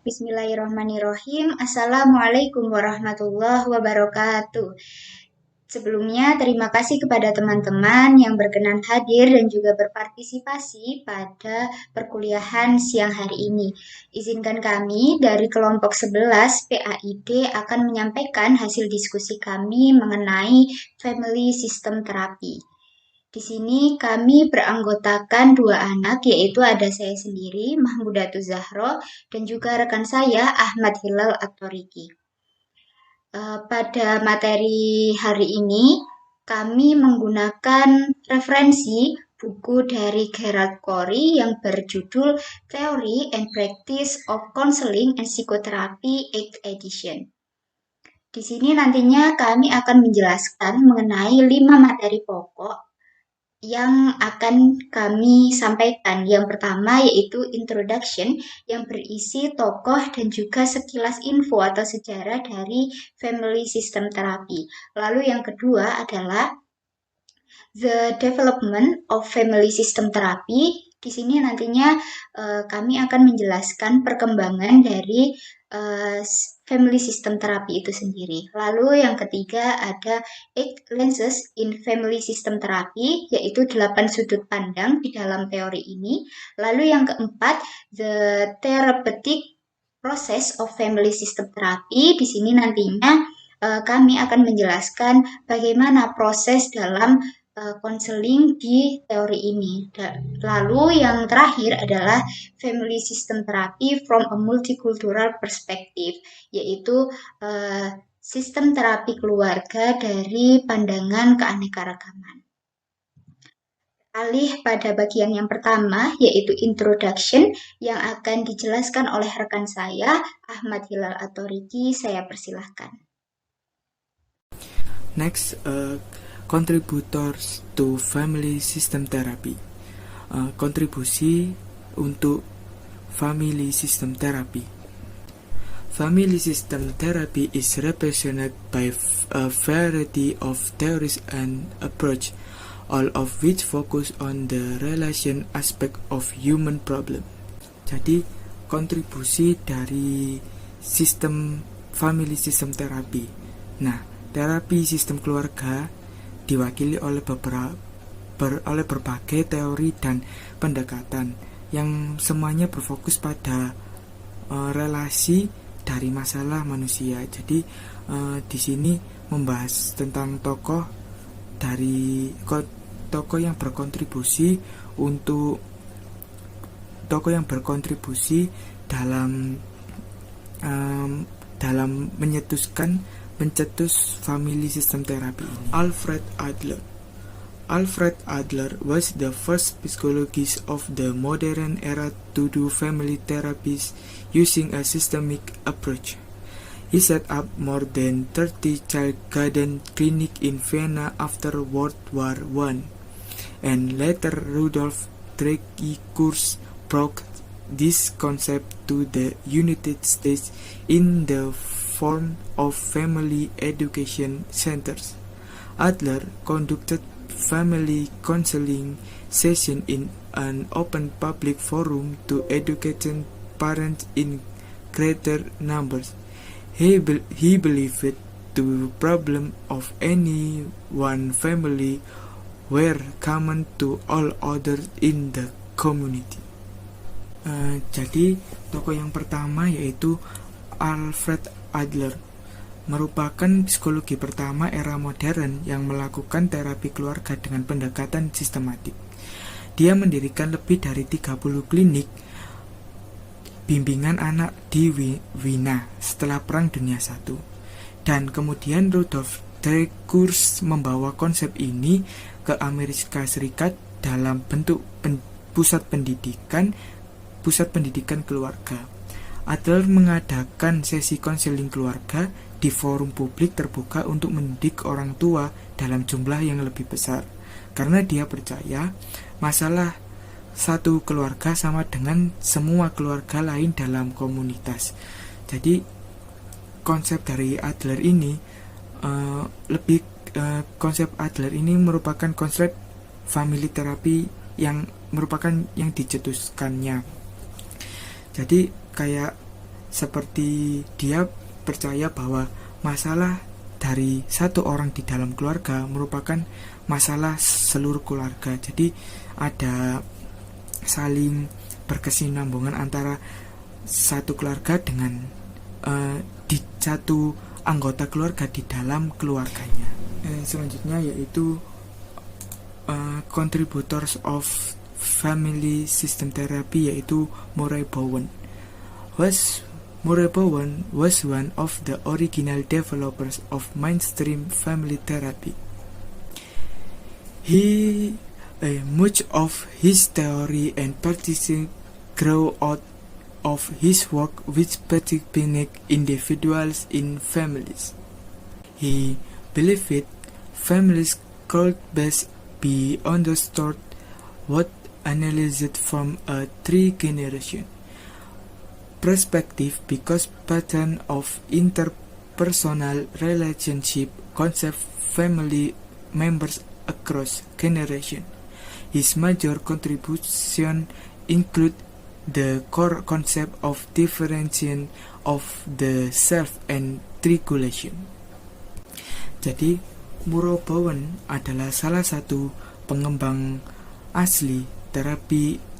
Bismillahirrahmanirrahim. Assalamualaikum warahmatullahi wabarakatuh. Sebelumnya, terima kasih kepada teman-teman yang berkenan hadir dan juga berpartisipasi pada perkuliahan siang hari ini. Izinkan kami dari kelompok 11 PAID akan menyampaikan hasil diskusi kami mengenai Family System Therapy. Di sini kami beranggotakan dua anak, yaitu ada saya sendiri, Mahmudatul Zahro, dan juga rekan saya, Ahmad Hilal At-Toriki. Pada materi hari ini, kami menggunakan referensi buku dari Gerald Corey yang berjudul Theory and Practice of Counseling and Psychotherapy 8th Edition. Di sini nantinya kami akan menjelaskan mengenai 5 materi pokok yang akan kami sampaikan. Yang pertama yaitu introduction yang berisi tokoh dan juga sekilas info atau sejarah dari family system therapy. Lalu yang kedua adalah the development of family system therapy. Di sini nantinya kami akan menjelaskan perkembangan dari family system therapy itu sendiri. Lalu yang ketiga ada 8 lenses in family system therapy, yaitu 8 sudut pandang di dalam teori ini. Lalu yang keempat, the therapeutic process of family system therapy. Di sini nantinya kami akan menjelaskan bagaimana proses dalam konseling di teori ini. Lalu yang terakhir adalah family system therapy from a multicultural perspective, yaitu sistem terapi keluarga dari pandangan keanekaragaman. Alih pada bagian yang pertama, yaitu introduction, yang akan dijelaskan oleh rekan saya, Ahmad Hilal At-Toriki. Saya persilahkan. Next, contributors to family system therapy. Kontribusi untuk family system therapy. Family system therapy is represented by a variety of theories and approach, all of which focus on the relation aspect of human problem. Jadi, kontribusi dari sistem family system therapy. Nah, terapi sistem keluarga diwakili oleh berbagai teori dan pendekatan yang semuanya berfokus pada relasi dari masalah manusia. Jadi di sini membahas tentang tokoh yang berkontribusi dalam mencetus family system therapy ini. Alfred Adler was the first psychologist of the modern era to do family therapies using a systemic approach. He set up more than 30 child garden clinics in Vienna after World War I, and later Rudolf Dreikurs brought this concept to the United States in the form of family education centers. Adler conducted family counseling sessions in an open public forum to educate parents in greater numbers. He believed the problem of any one family were common to all others in the community. Jadi tokoh yang pertama yaitu Alfred Adler, merupakan psikologi pertama era modern yang melakukan terapi keluarga dengan pendekatan sistematik. Dia mendirikan lebih dari 30 klinik bimbingan anak di Wina setelah Perang Dunia I. Dan kemudian Rudolf Dreikurs membawa konsep ini ke Amerika Serikat dalam bentuk pusat pendidikan keluarga. Adler mengadakan sesi konseling keluarga di forum publik terbuka untuk mendidik orang tua dalam jumlah yang lebih besar, karena dia percaya masalah satu keluarga sama dengan semua keluarga lain dalam komunitas. Jadi konsep dari Adler ini konsep Adler ini merupakan konsep family therapy yang merupakan yang dicetuskannya. Jadi kayak seperti dia percaya bahwa masalah dari satu orang di dalam keluarga merupakan masalah seluruh keluarga. Jadi ada saling berkesinambungan antara satu keluarga dengan di satu anggota keluarga di dalam keluarganya. Selanjutnya yaitu contributors of family system therapy, yaitu Murray Bowen. Murray Bowen was one of the original developers of mainstream family therapy. Much of his theory and practice grew out of his work with specific individuals in families. He believed families could best be understood what analyzed from a three-generation perspective because pattern of interpersonal relationship concept family members across generation. His major contribution include the core concept of differentiation of the self and triangulation. Jadi Murray Bowen adalah salah satu pengembang asli terapi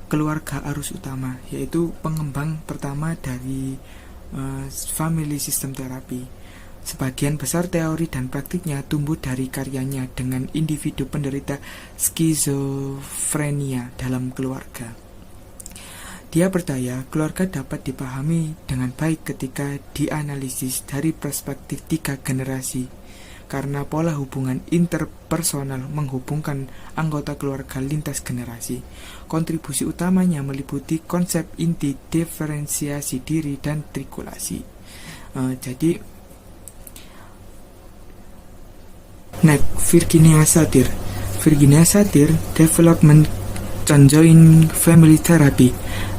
keluarga arus utama, yaitu pengembang pertama dari family system therapy. Sebagian besar teori dan praktiknya tumbuh dari karyanya dengan individu penderita skizofrenia dalam keluarga. Dia percaya keluarga dapat dipahami dengan baik ketika dianalisis dari perspektif 3 generasi, karena pola hubungan interpersonal menghubungkan anggota keluarga lintas generasi. Kontribusi utamanya meliputi konsep inti diferensiasi diri dan triangulasi. Virginia Satir development conjoined family therapy,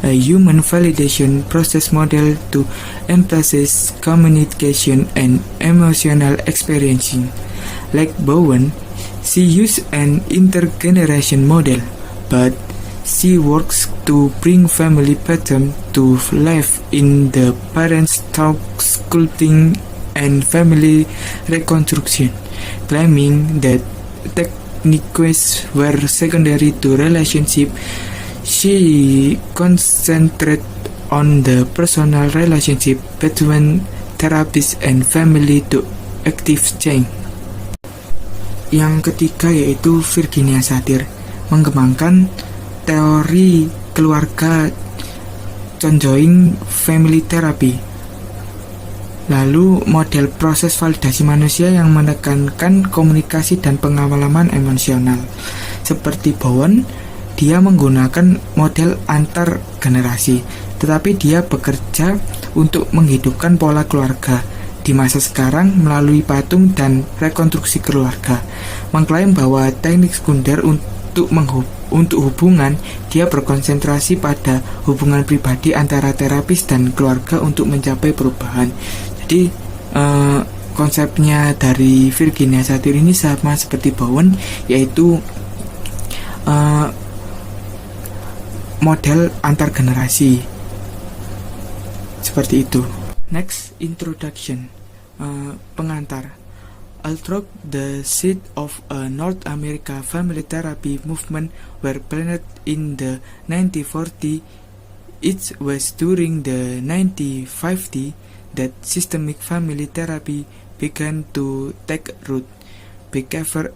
a human validation process model to emphasize communication and emotional experiencing. Like Bowen, she used an intergeneration model, but she works to bring family pattern to life in the parents' talk sculpting and family reconstruction, claiming that techniques were secondary to relationship. She concentrated on the personal relationship between therapist and family to active change. Yang ketiga yaitu Virginia Satir, mengembangkan teori keluarga conjoined family therapy. Lalu model proses validasi manusia yang menekankan komunikasi dan pengalaman emosional. Seperti Bowen, dia menggunakan model antar generasi, tetapi dia bekerja untuk menghidupkan pola keluarga di masa sekarang melalui patung dan rekonstruksi keluarga. Mengklaim bahwa teknik sekunder untuk hubungan, dia berkonsentrasi pada hubungan pribadi antara terapis dan keluarga untuk mencapai perubahan. Jadi konsepnya dari Virginia Satir ini sama seperti Bowen, yaitu model antar generasi seperti itu. Next, introduction. Pengantar. Although the seed of a North America family therapy movement were planted in the 1940s, it was during the 1950s that systemic family therapy began to take root, behavior.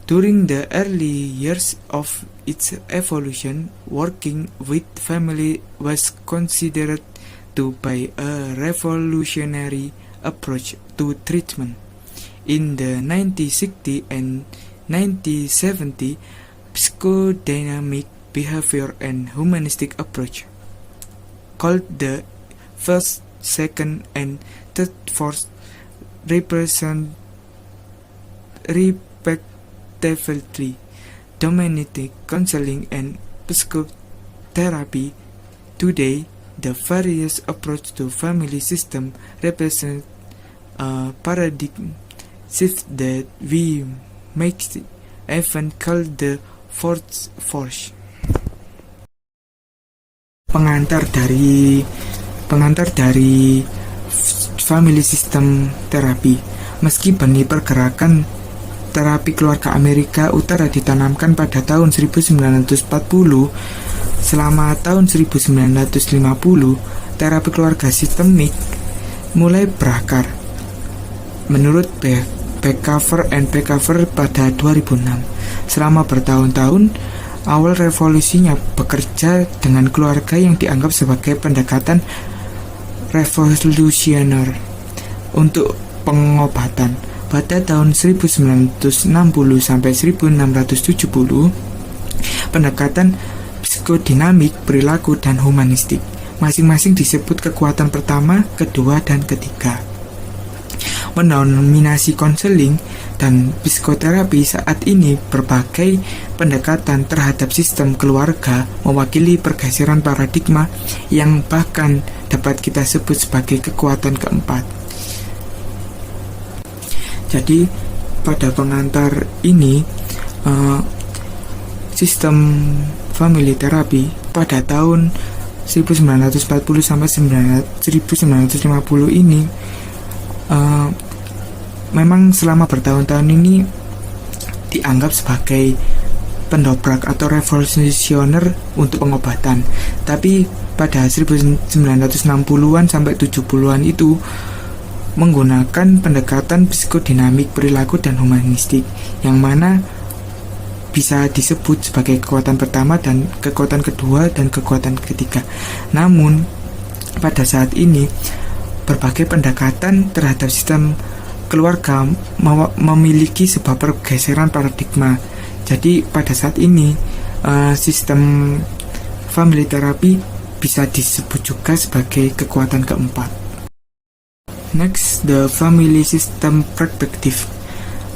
During the early years of its evolution, working with family was considered to be a revolutionary approach to treatment. In the 1960s and 1970s, psychodynamic behavior and humanistic approach, called the first, second, and third force, respectively dominated counseling and psychotherapy. Today, the various approach to family system represent a paradigm shift that we make even call the fourth force. pengantar dari family system terapi. Meski benih pergerakan terapi keluarga Amerika Utara ditanamkan pada tahun 1940, selama tahun 1950, terapi keluarga sistemik mulai berakar. Menurut Beckhaver and Beckhaver pada 2006, selama bertahun-tahun, awal revolusinya bekerja dengan keluarga yang dianggap sebagai pendekatan revolusioner untuk pengobatan. Pada tahun 1960 sampai 1670, pendekatan psikodinamik, perilaku, dan humanistik masing-masing disebut kekuatan pertama, kedua, dan ketiga. Mendominasi konseling dan psikoterapi saat ini, berbagai pendekatan terhadap sistem keluarga mewakili pergeseran paradigma yang bahkan dapat kita sebut sebagai kekuatan keempat. Jadi pada pengantar ini, sistem family therapy pada tahun 1940 sampai 1950 ini memang selama bertahun-tahun ini dianggap sebagai pendobrak atau revolusioner untuk pengobatan. Tapi pada 1960-an sampai 70-an itu menggunakan pendekatan psikodinamik, perilaku, dan humanistik, yang mana bisa disebut sebagai kekuatan pertama dan kekuatan kedua dan kekuatan ketiga. Namun pada saat ini berbagai pendekatan terhadap sistem keluarga memiliki sebuah pergeseran paradigma. Jadi pada saat ini sistem family therapy bisa disebut juga sebagai kekuatan keempat. Next, the family system perspective.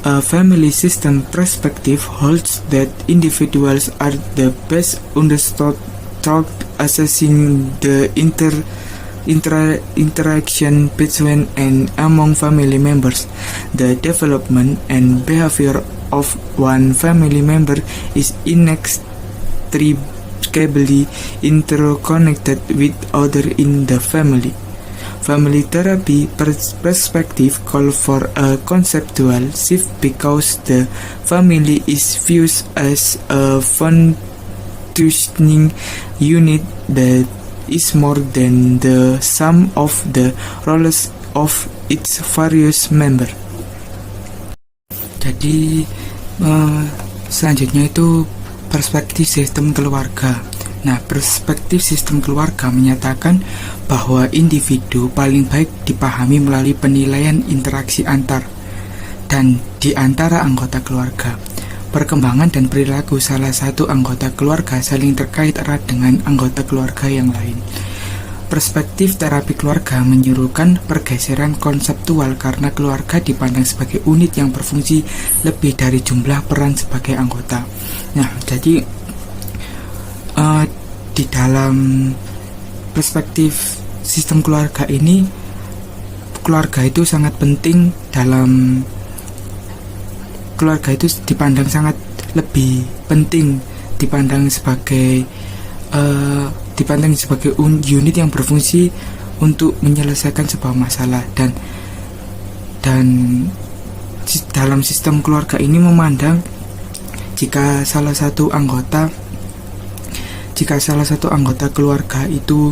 A family system perspective holds that individuals are the best understood through assessing the interaction between and among family members. The development and behavior of one family member is inextricably interconnected with others in the family. Family therapy perspective call for a conceptual shift because the family is viewed as a functioning unit that is more than the sum of the roles of its various members. Jadi selanjutnya itu perspektif sistem keluarga. Nah, perspektif sistem keluarga menyatakan bahwa individu paling baik dipahami melalui penilaian interaksi antar dan di antara anggota keluarga. Perkembangan dan perilaku salah satu anggota keluarga saling terkait erat dengan anggota keluarga yang lain. Perspektif terapi keluarga menyuruhkan pergeseran konseptual karena keluarga dipandang sebagai unit yang berfungsi lebih dari jumlah peran sebagai anggota. Nah, jadi di dalam perspektif sistem keluarga ini, keluarga itu sangat penting dalam keluarga itu dipandang sangat lebih penting, dipandang sebagai unit yang berfungsi untuk menyelesaikan sebuah masalah, dan dalam sistem keluarga ini memandang jika salah satu anggota keluarga itu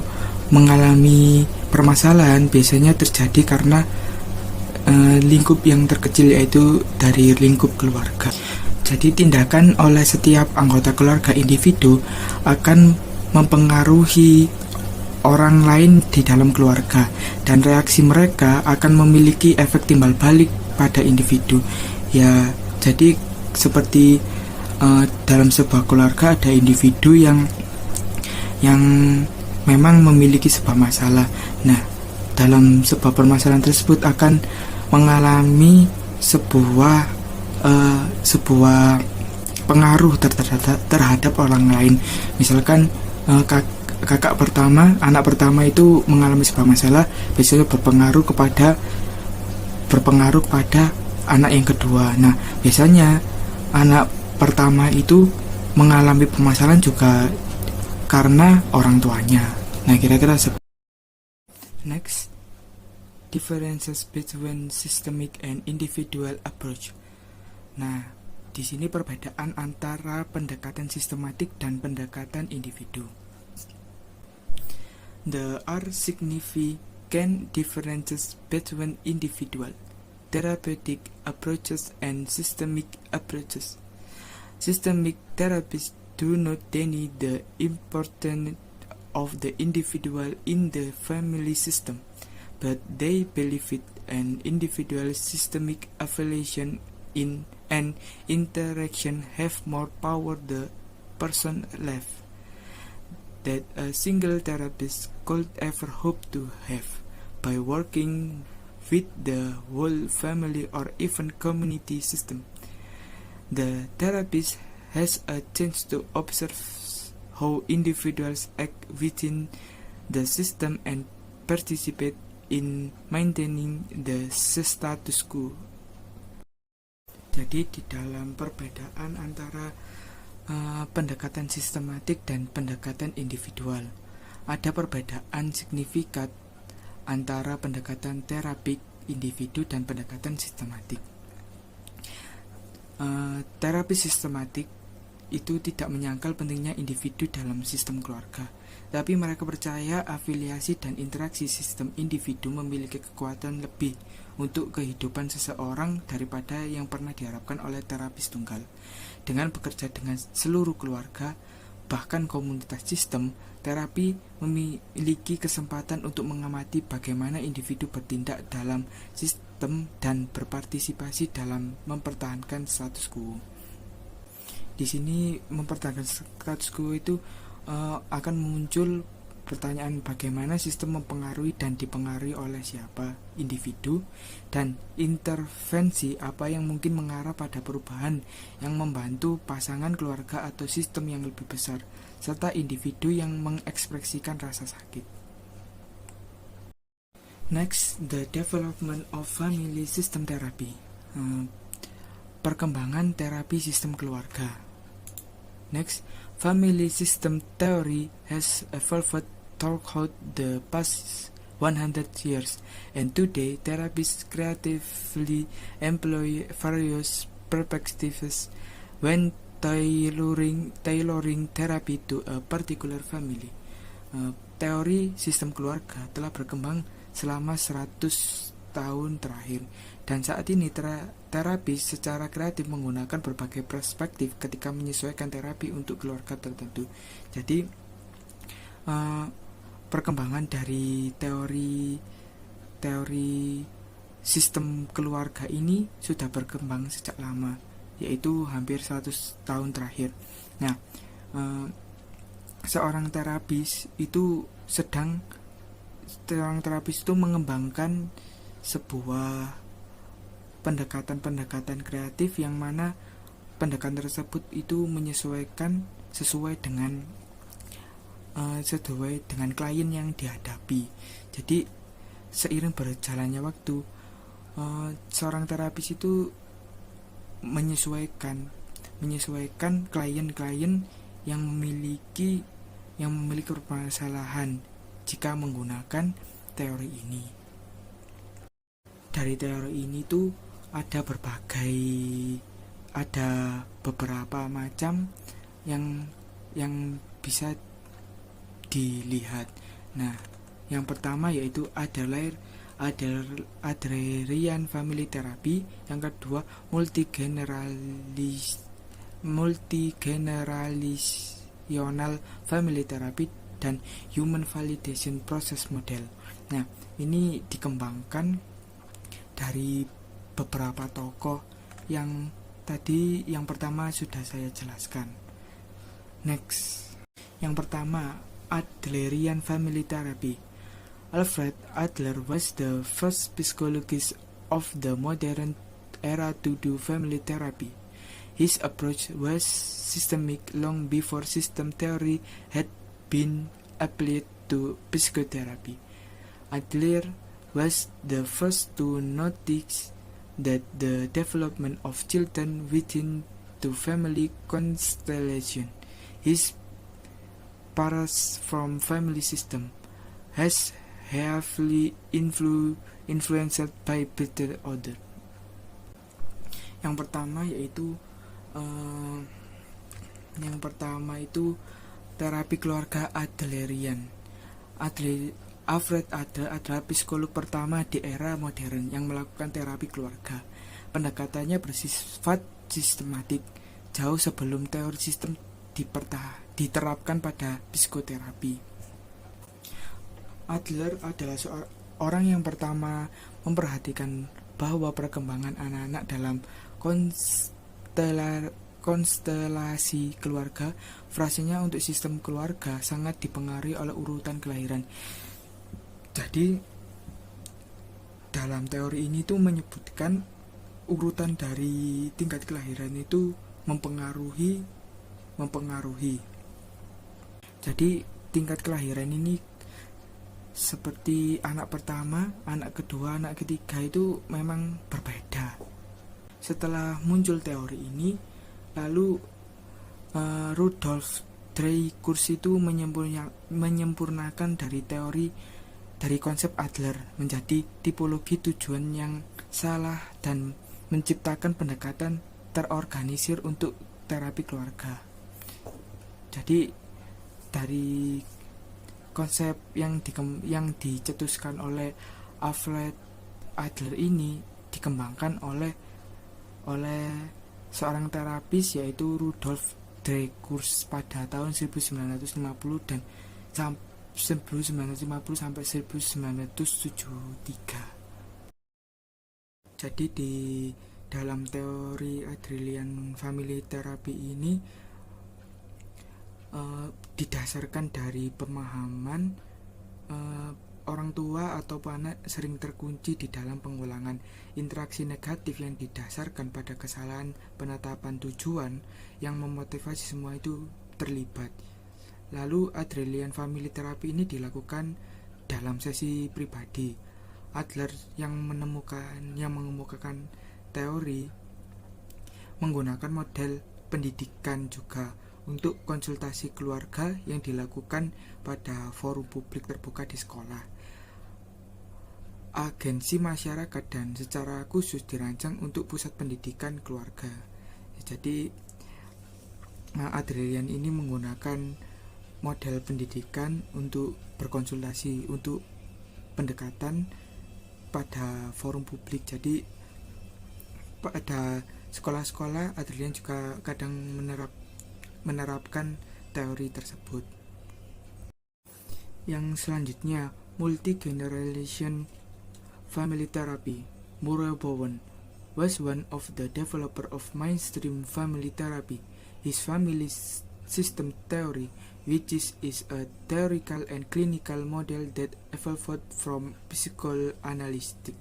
mengalami permasalahan, biasanya terjadi karena lingkup yang terkecil, yaitu dari lingkup keluarga. Jadi tindakan oleh setiap anggota keluarga individu akan mempengaruhi orang lain di dalam keluarga, dan reaksi mereka akan memiliki efek timbal balik pada individu. Ya, jadi seperti dalam sebuah keluarga ada individu yang memang memiliki sebuah masalah. Nah, dalam sebuah permasalahan tersebut akan mengalami sebuah pengaruh terhadap orang lain. Misalkan anak pertama itu mengalami sebuah masalah, biasanya berpengaruh kepada anak yang kedua. Nah, biasanya anak pertama itu mengalami permasalahan juga karena orang tuanya. Nah, kira-kira next, differences between systemic and individual approach. Nah, di sini perbedaan antara pendekatan sistematik dan pendekatan individu. There are significant differences between individual therapeutic approaches and systemic approaches. Systemic therapies do not deny the importance of the individual in the family system, but they believe it an individual systemic affiliation in an interaction have more power the person left that a single therapist could ever hope to have by working with the whole family or even community system. The therapist has a chance to observe how individuals act within the system and participate in maintaining the status quo. Jadi di dalam perbedaan antara pendekatan sistematik dan pendekatan individual, ada perbedaan signifikan antara pendekatan terapik individu dan pendekatan sistematik. Terapi sistematik itu tidak menyangkal pentingnya individu dalam sistem keluarga, tapi mereka percaya afiliasi dan interaksi sistem individu memiliki kekuatan lebih untuk kehidupan seseorang daripada yang pernah diharapkan oleh terapis tunggal. Dengan bekerja dengan seluruh keluarga, bahkan komunitas sistem, terapi memiliki kesempatan untuk mengamati bagaimana individu bertindak dalam sistem dan berpartisipasi dalam mempertahankan status quo. Di sini mempertahankan status quo itu akan muncul pertanyaan bagaimana sistem mempengaruhi dan dipengaruhi oleh siapa, individu, dan intervensi apa yang mungkin mengarah pada perubahan yang membantu pasangan, keluarga, atau sistem yang lebih besar, serta individu yang mengekspresikan rasa sakit. Next, the development of family system therapy. Perkembangan terapi sistem keluarga. Next, family system theory has evolved throughout the past 100 years, and today therapists creatively employ various perspectives when tailoring therapy to a particular family. Teori sistem keluarga telah berkembang selama 100 tahun terakhir, dan saat ini terapis secara kreatif menggunakan berbagai perspektif ketika menyesuaikan terapi untuk keluarga tertentu. Jadi perkembangan dari teori sistem keluarga ini sudah berkembang sejak lama, yaitu hampir 100 tahun terakhir. Nah, seorang terapis itu mengembangkan sebuah pendekatan kreatif yang mana pendekatan tersebut itu menyesuaikan sesuai dengan klien yang dihadapi. Jadi seiring berjalannya waktu, seorang terapis itu menyesuaikan klien-klien yang memiliki permasalahan jika menggunakan teori ini. Dari teori ini tuh ada beberapa macam yang bisa dilihat. Nah, yang pertama yaitu Adlerian Family Therapy, yang kedua multigenerational family therapy, dan human validation process model. Nah, ini dikembangkan dari beberapa tokoh yang pertama sudah saya jelaskan. Next, yang pertama, Adlerian Family Therapy. Alfred Adler was the first psychologist of the modern era to do family therapy. His approach was systemic long before system theory had been applied to psychotherapy. Adler was the first to notice that the development of children within the family constellation is separates from family system, has heavily influenced by better order. Yang pertama itu terapi keluarga Adlerian. Alfred Adler adalah psikolog pertama di era modern yang melakukan terapi keluarga. Pendekatannya bersifat sistematik, jauh sebelum teori sistem diterapkan pada psikoterapi. Adler adalah orang yang pertama memperhatikan bahwa perkembangan anak-anak dalam konstelasi keluarga. Frasenya untuk sistem keluarga sangat dipengaruhi oleh urutan kelahiran. Jadi dalam teori ini tuh menyebutkan urutan dari tingkat kelahiran itu mempengaruhi. Jadi tingkat kelahiran ini seperti anak pertama, anak kedua, anak ketiga itu memang berbeda. Setelah muncul teori ini, lalu Rudolf Dreikurs itu menyempurnakan dari konsep Adler menjadi tipologi tujuan yang salah dan menciptakan pendekatan terorganisir untuk terapi keluarga. Jadi dari konsep yang dicetuskan oleh Alfred Adler ini dikembangkan oleh seorang terapis yaitu Rudolf Dreikurs pada tahun 1950 dan 1950 sampai 1973. Jadi di dalam teori Adlerian Family Therapy ini didasarkan dari pemahaman orang tua atau anak sering terkunci di dalam pengulangan interaksi negatif yang didasarkan pada kesalahan penetapan tujuan yang memotivasi semua itu terlibat. Lalu Adlerian Family Therapy ini dilakukan dalam sesi pribadi. Adler yang mengemukakan teori menggunakan model pendidikan juga untuk konsultasi keluarga yang dilakukan pada forum publik terbuka di sekolah, agensi masyarakat, dan secara khusus dirancang untuk pusat pendidikan keluarga. Jadi Adlerian ini menggunakan model pendidikan untuk berkonsultasi, untuk pendekatan pada forum publik. Jadi pada sekolah-sekolah Adlerian juga kadang menerapkan teori tersebut. Yang selanjutnya, multi-generation family therapy. Murray Bowen was one of the developer of mainstream family therapy. His family system theory, which is a theoretical and clinical model that evolved from psychoanalytic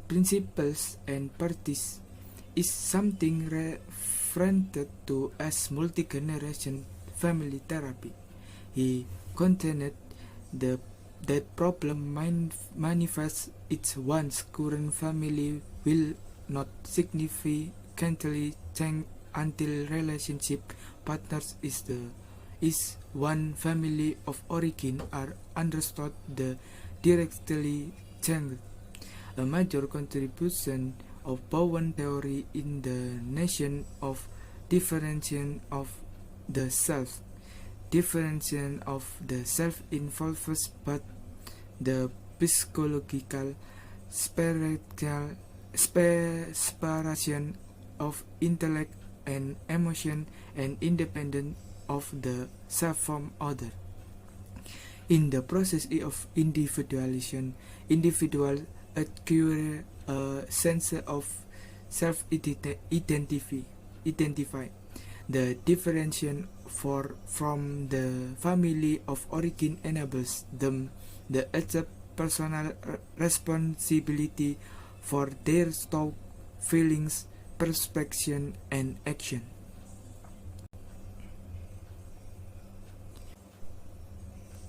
principles and practice, is something referred to as multi-generation family therapy. He contended that problem manifests its one's current family will not significantly change until relationship partners is one family of origin are understood the directly changed. A major contribution of Bowen theory in the notion of differentiation of the self. Differentiation of the self involves both the psychological separation of intellect and emotion and independent of the self from other. In the process of individualization, individual acquire a sense of self-identify. The differentiation from the family of origin enables them the accept personal responsibility for their thought, feelings, perception, and action.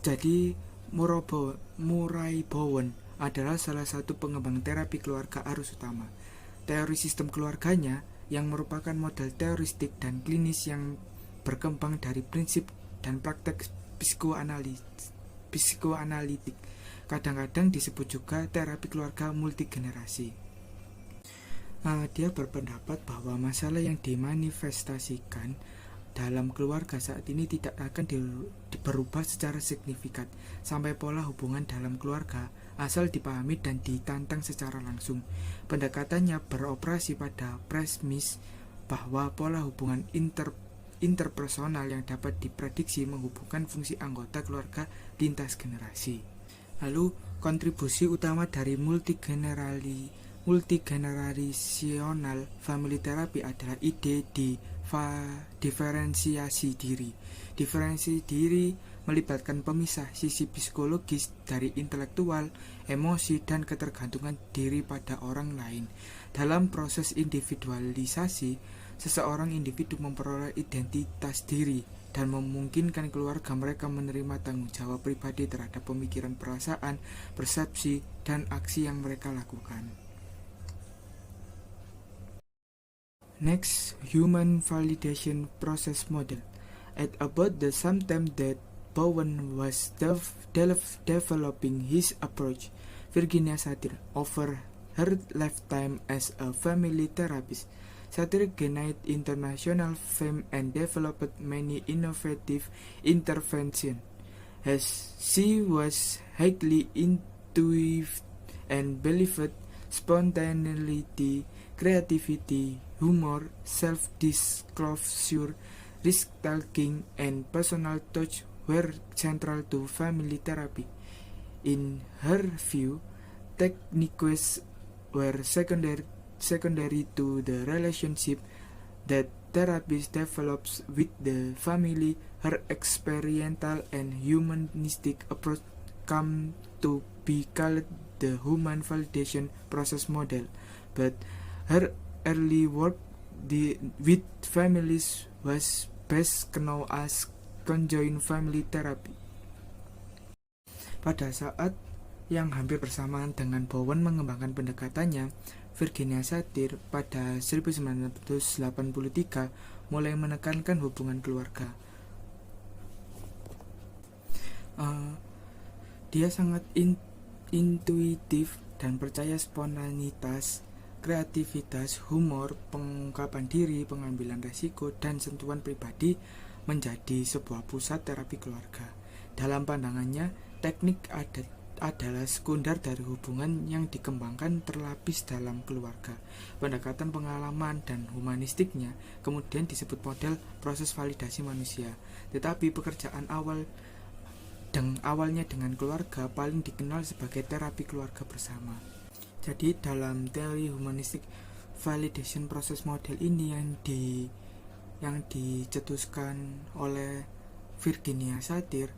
Jadi Murray Bowen adalah salah satu pengembang terapi keluarga arus utama. Teori sistem keluarganya yang merupakan model teoristik dan klinis yang berkembang dari prinsip dan praktek psikoanalitik. Kadang-kadang disebut juga terapi keluarga multigenerasi. Dia berpendapat bahwa masalah yang dimanifestasikan dalam keluarga saat ini tidak akan berubah secara signifikan sampai pola hubungan dalam keluarga asal dipahami dan ditantang secara langsung. Pendekatannya beroperasi pada premis bahwa pola hubungan interpersonal yang dapat diprediksi menghubungkan fungsi anggota keluarga lintas generasi. Lalu, kontribusi utama dari multigenerasional family therapy adalah ide diferensiasi diri. Diferensiasi diri melibatkan pemisah sisi psikologis dari intelektual, emosi, dan ketergantungan diri pada orang lain. Dalam proses individualisasi, seseorang individu memperoleh identitas diri dan memungkinkan keluarga mereka menerima tanggung jawab pribadi terhadap pemikiran, perasaan, persepsi, dan aksi yang mereka lakukan. Next, human validation process model. At about the same time that Bowen was developing his approach, Virginia Satir, over her lifetime as a family therapist, Satir gained international fame and developed many innovative interventions. As she was highly intuitive and believed spontaneity, creativity, humor, self-disclosure, risk-taking, and personal touch were central to family therapy. In her view, techniques were secondary to the relationship that therapist develops with the family. Her experiential and humanistic approach come to be called the human validation process model, but her early work with families was best known as conjoint family therapy. Pada saat yang hampir bersamaan dengan Bowen mengembangkan pendekatannya, Virginia Satir pada 1983 mulai menekankan hubungan keluarga. Dia sangat intuitif dan percaya spontanitas, kreativitas, humor, pengungkapan diri, pengambilan resiko, dan sentuhan pribadi menjadi sebuah pusat terapi keluarga. Dalam pandangannya, teknik adalah sekunder dari hubungan yang dikembangkan terlapis dalam keluarga. Pendekatan pengalaman dan humanistiknya kemudian disebut model proses validasi manusia. Tetapi pekerjaan awalnya dengan keluarga paling dikenal sebagai terapi keluarga bersama. Jadi dalam teori humanistik, validation proses model ini yang dicetuskan oleh Virginia Satir.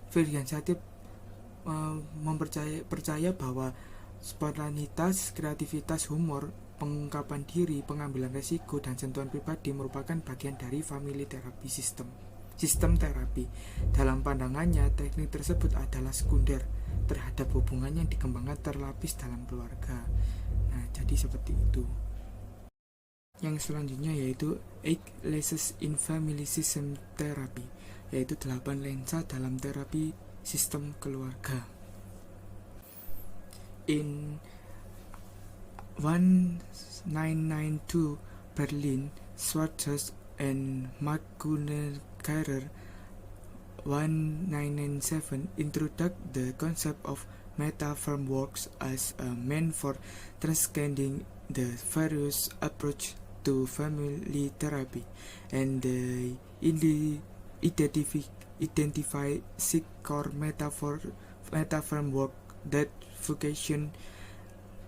Virginia Satir percaya bahwa spontanitas, kreativitas, humor, pengungkapan diri, pengambilan resiko, dan sentuhan pribadi merupakan bagian dari family therapy sistem terapi. Dalam pandangannya, teknik tersebut adalah sekunder terhadap hubungan yang dikembangkan terlapis dalam keluarga. Nah, jadi seperti itu. Yang selanjutnya yaitu 8 lenses in family system therapy, yaitu 8 lensa dalam terapi sistem keluarga. In 1992, Berlin, Schwartz and McGuire 1997 introduced the concept of meta frameworks as a means for transcending the various approaches to family therapy, and they identify 6 core meta framework that function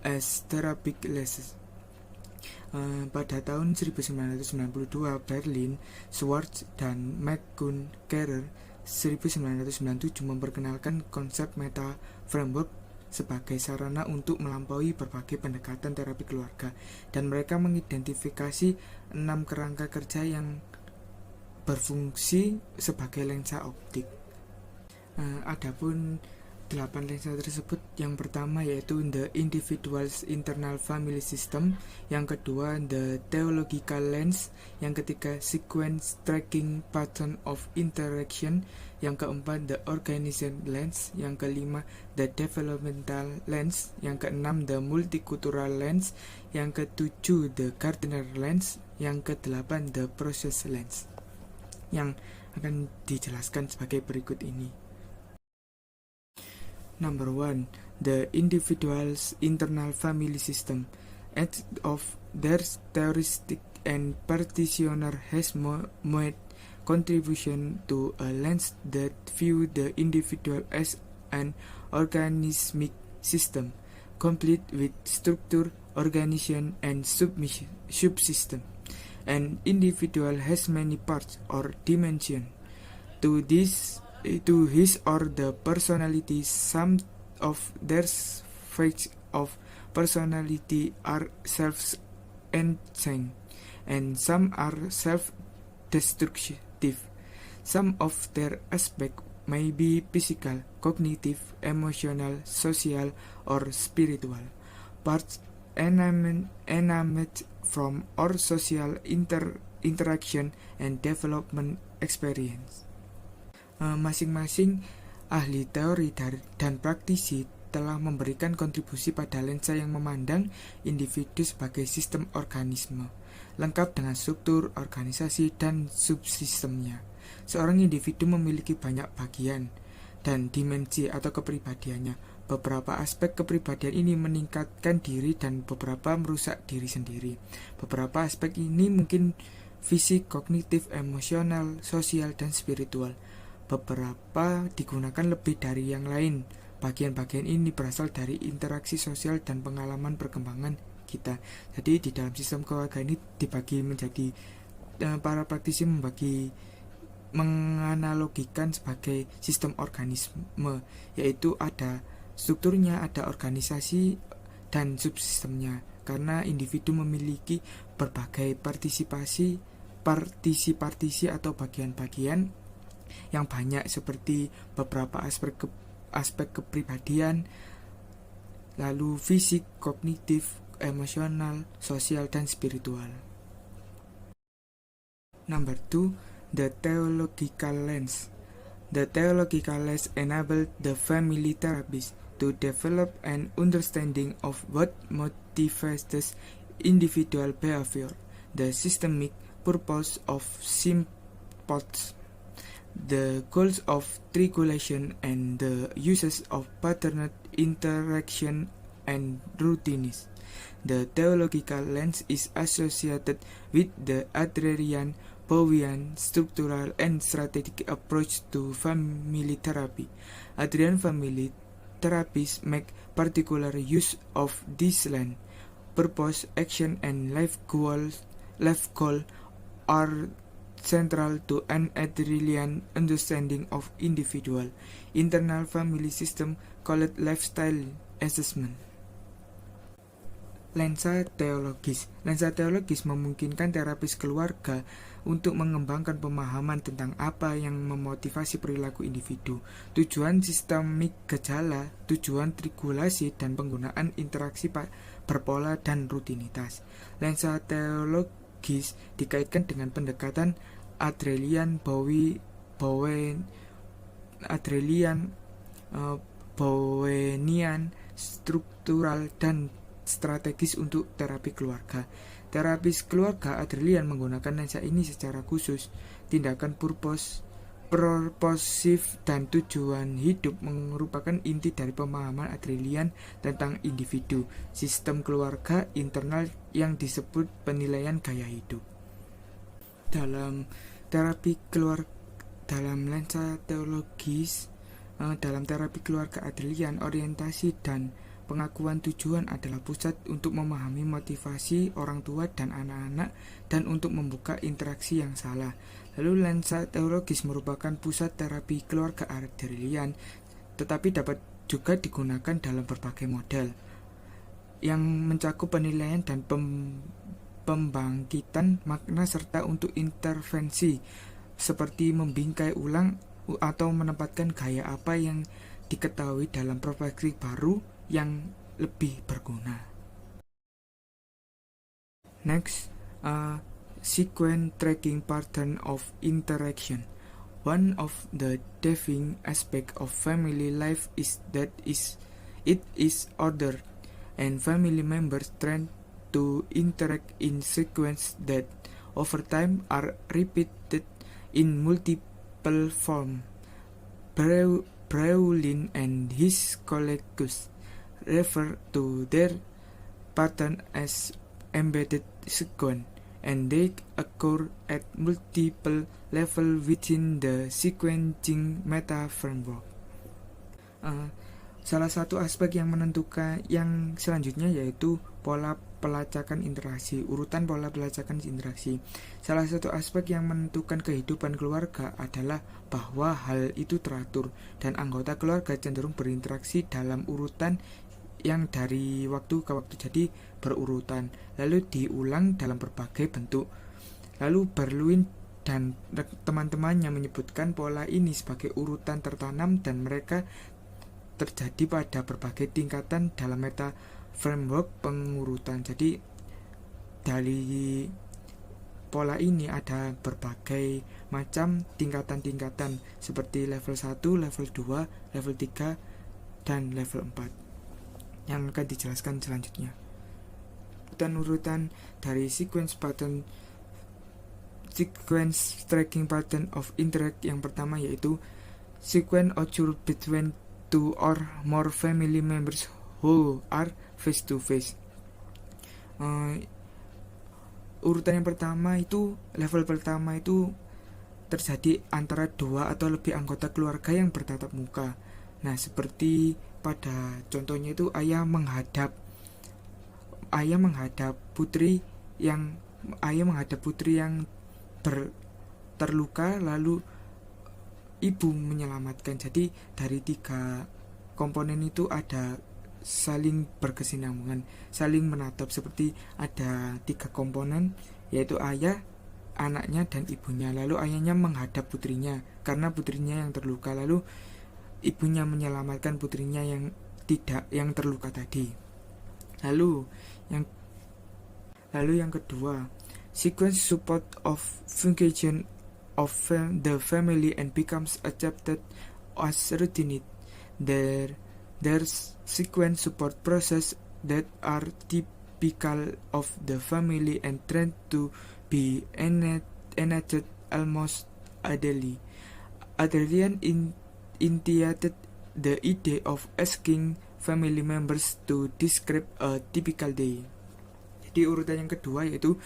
as therapeutic lenses. Pada tahun 1992, Berlin, Schwartz, dan McGuire 1997 memperkenalkan konsep meta framework sebagai sarana untuk melampaui berbagai pendekatan terapi keluarga, dan mereka mengidentifikasi 6 kerangka kerja yang berfungsi sebagai lensa optik. Adapun 8 lensa tersebut, yang pertama yaitu the individual's internal family system, yang kedua the theological lens, yang ketiga sequence tracking pattern of interaction, yang keempat the organization lens, yang kelima the developmental lens, yang keenam the multicultural lens, yang ketujuh the Gardner lens, yang kedelapan the process lens, yang akan dijelaskan sebagai berikut ini. Number 1. The individual's internal family system. Each of their theoristic and practitioner has made contribution to a lens that view the individual as an organismic system, complete with structure, organization, and subsystem. An individual has many parts or dimensions. To his or the personality, some of their traits of personality are self-enhancing, and some are self-destructive. Some of their aspects may be physical, cognitive, emotional, social, or spiritual. Parts emanate from our social interaction and development experience. Masing-masing ahli teori dan praktisi telah memberikan kontribusi pada lensa yang memandang individu sebagai sistem organisme, lengkap dengan struktur, organisasi, dan subsistemnya. Seorang individu memiliki banyak bagian dan dimensi atau kepribadiannya. Beberapa aspek kepribadian ini meningkatkan diri dan beberapa merusak diri sendiri. Beberapa aspek ini mungkin fisik, kognitif, emosional, sosial, dan spiritual. Beberapa digunakan lebih dari yang lain. Bagian-bagian ini berasal dari interaksi sosial dan pengalaman perkembangan kita. Jadi di dalam sistem keluarga ini dibagi menjadi, para praktisi menganalogikan sebagai sistem organisme, yaitu ada strukturnya, ada organisasi, dan subsistemnya. Karena individu memiliki berbagai partisipasi atau bagian-bagian yang banyak, seperti beberapa aspek kepribadian, lalu fisik, kognitif, emosional, sosial, dan spiritual. Number 2. The theological lens. The theological lens enabled the family therapist to develop an understanding of what motivates individual behavior, the systemic purpose of symptoms, the goals of regulation, and the uses of patterned interaction and routines. The theological lens is associated with the Adlerian, Bowian, structural, and strategic approach to family therapy. Adlerian family therapists make particular use of this lens. Purpose, action, and life goal are central to an Adlerian understanding of individual internal family system called lifestyle assessment. Lensa teologis. Lensa teologis memungkinkan terapis keluarga untuk mengembangkan pemahaman tentang apa yang memotivasi perilaku individu, tujuan sistemik gejala, tujuan regulasi, dan penggunaan interaksi berpola dan rutinitas. Lensa teologis dikaitkan dengan pendekatan Adlerian, Bowenian, struktural, dan strategis untuk terapi keluarga. Terapis keluarga Adlerian menggunakan lensa ini secara khusus. Tindakan purposif dan tujuan hidup merupakan inti dari pemahaman Adlerian tentang individu, sistem keluarga internal yang disebut penilaian gaya hidup. Dalam lensa teologis, dalam terapi keluarga Adlerian, orientasi dan pengakuan tujuan adalah pusat untuk memahami motivasi orang tua dan anak-anak dan untuk membuka interaksi yang salah. Lalu lensa teologis merupakan pusat terapi keluarga Adlerian, tetapi dapat juga digunakan dalam berbagai model yang mencakup penilaian dan pembangkitan makna serta untuk intervensi seperti membingkai ulang atau menempatkan gaya apa yang diketahui dalam perspektif baru yang lebih berguna. Next, sequence tracking pattern of interaction. One of the defining aspects of family life is that it is ordered, and family members train to interact in sequences that over time are repeated in multiple forms. Breuilin and his colleagues refer to their pattern as embedded sequence, and they occur at multiple levels within the sequencing meta framework. Salah satu aspek yang menentukan yang selanjutnya yaitu pola pelacakan interaksi, urutan pola pelacakan interaksi. Salah satu aspek yang menentukan kehidupan keluarga adalah bahwa hal itu teratur dan anggota keluarga cenderung berinteraksi dalam urutan yang dari waktu ke waktu, jadi berurutan, lalu diulang dalam berbagai bentuk. Lalu Breuilin dan teman-temannya menyebutkan pola ini sebagai urutan tertanam dan mereka terjadi pada berbagai tingkatan dalam meta framework pengurutan. Jadi dari pola ini ada berbagai macam tingkatan-tingkatan seperti level 1, level 2, level 3, dan level 4 yang akan dijelaskan selanjutnya. Urutan dari sequence tracking pattern of interact yang pertama yaitu sequence occur between two or more family members who are face to face. Urutan yang pertama itu, level pertama itu terjadi antara dua atau lebih anggota keluarga yang bertatap muka. Nah, seperti pada contohnya itu ayah menghadap putri yang terluka, lalu ibu menyelamatkan. Jadi dari tiga komponen itu ada saling berkesinambungan, saling menatap, seperti ada tiga komponen yaitu ayah, anaknya, dan ibunya. Lalu ayahnya menghadap putrinya karena putrinya yang terluka, lalu ibunya menyelamatkan putrinya yang terluka tadi. Lalu yang kedua, sequence support of function of the family and becomes accepted as routine. There's sequence support process that are typical of the family and trend to be enacted almost daily. Adrian initiated the idea of asking family members to describe a typical day. Jadi urutan yang kedua yaitu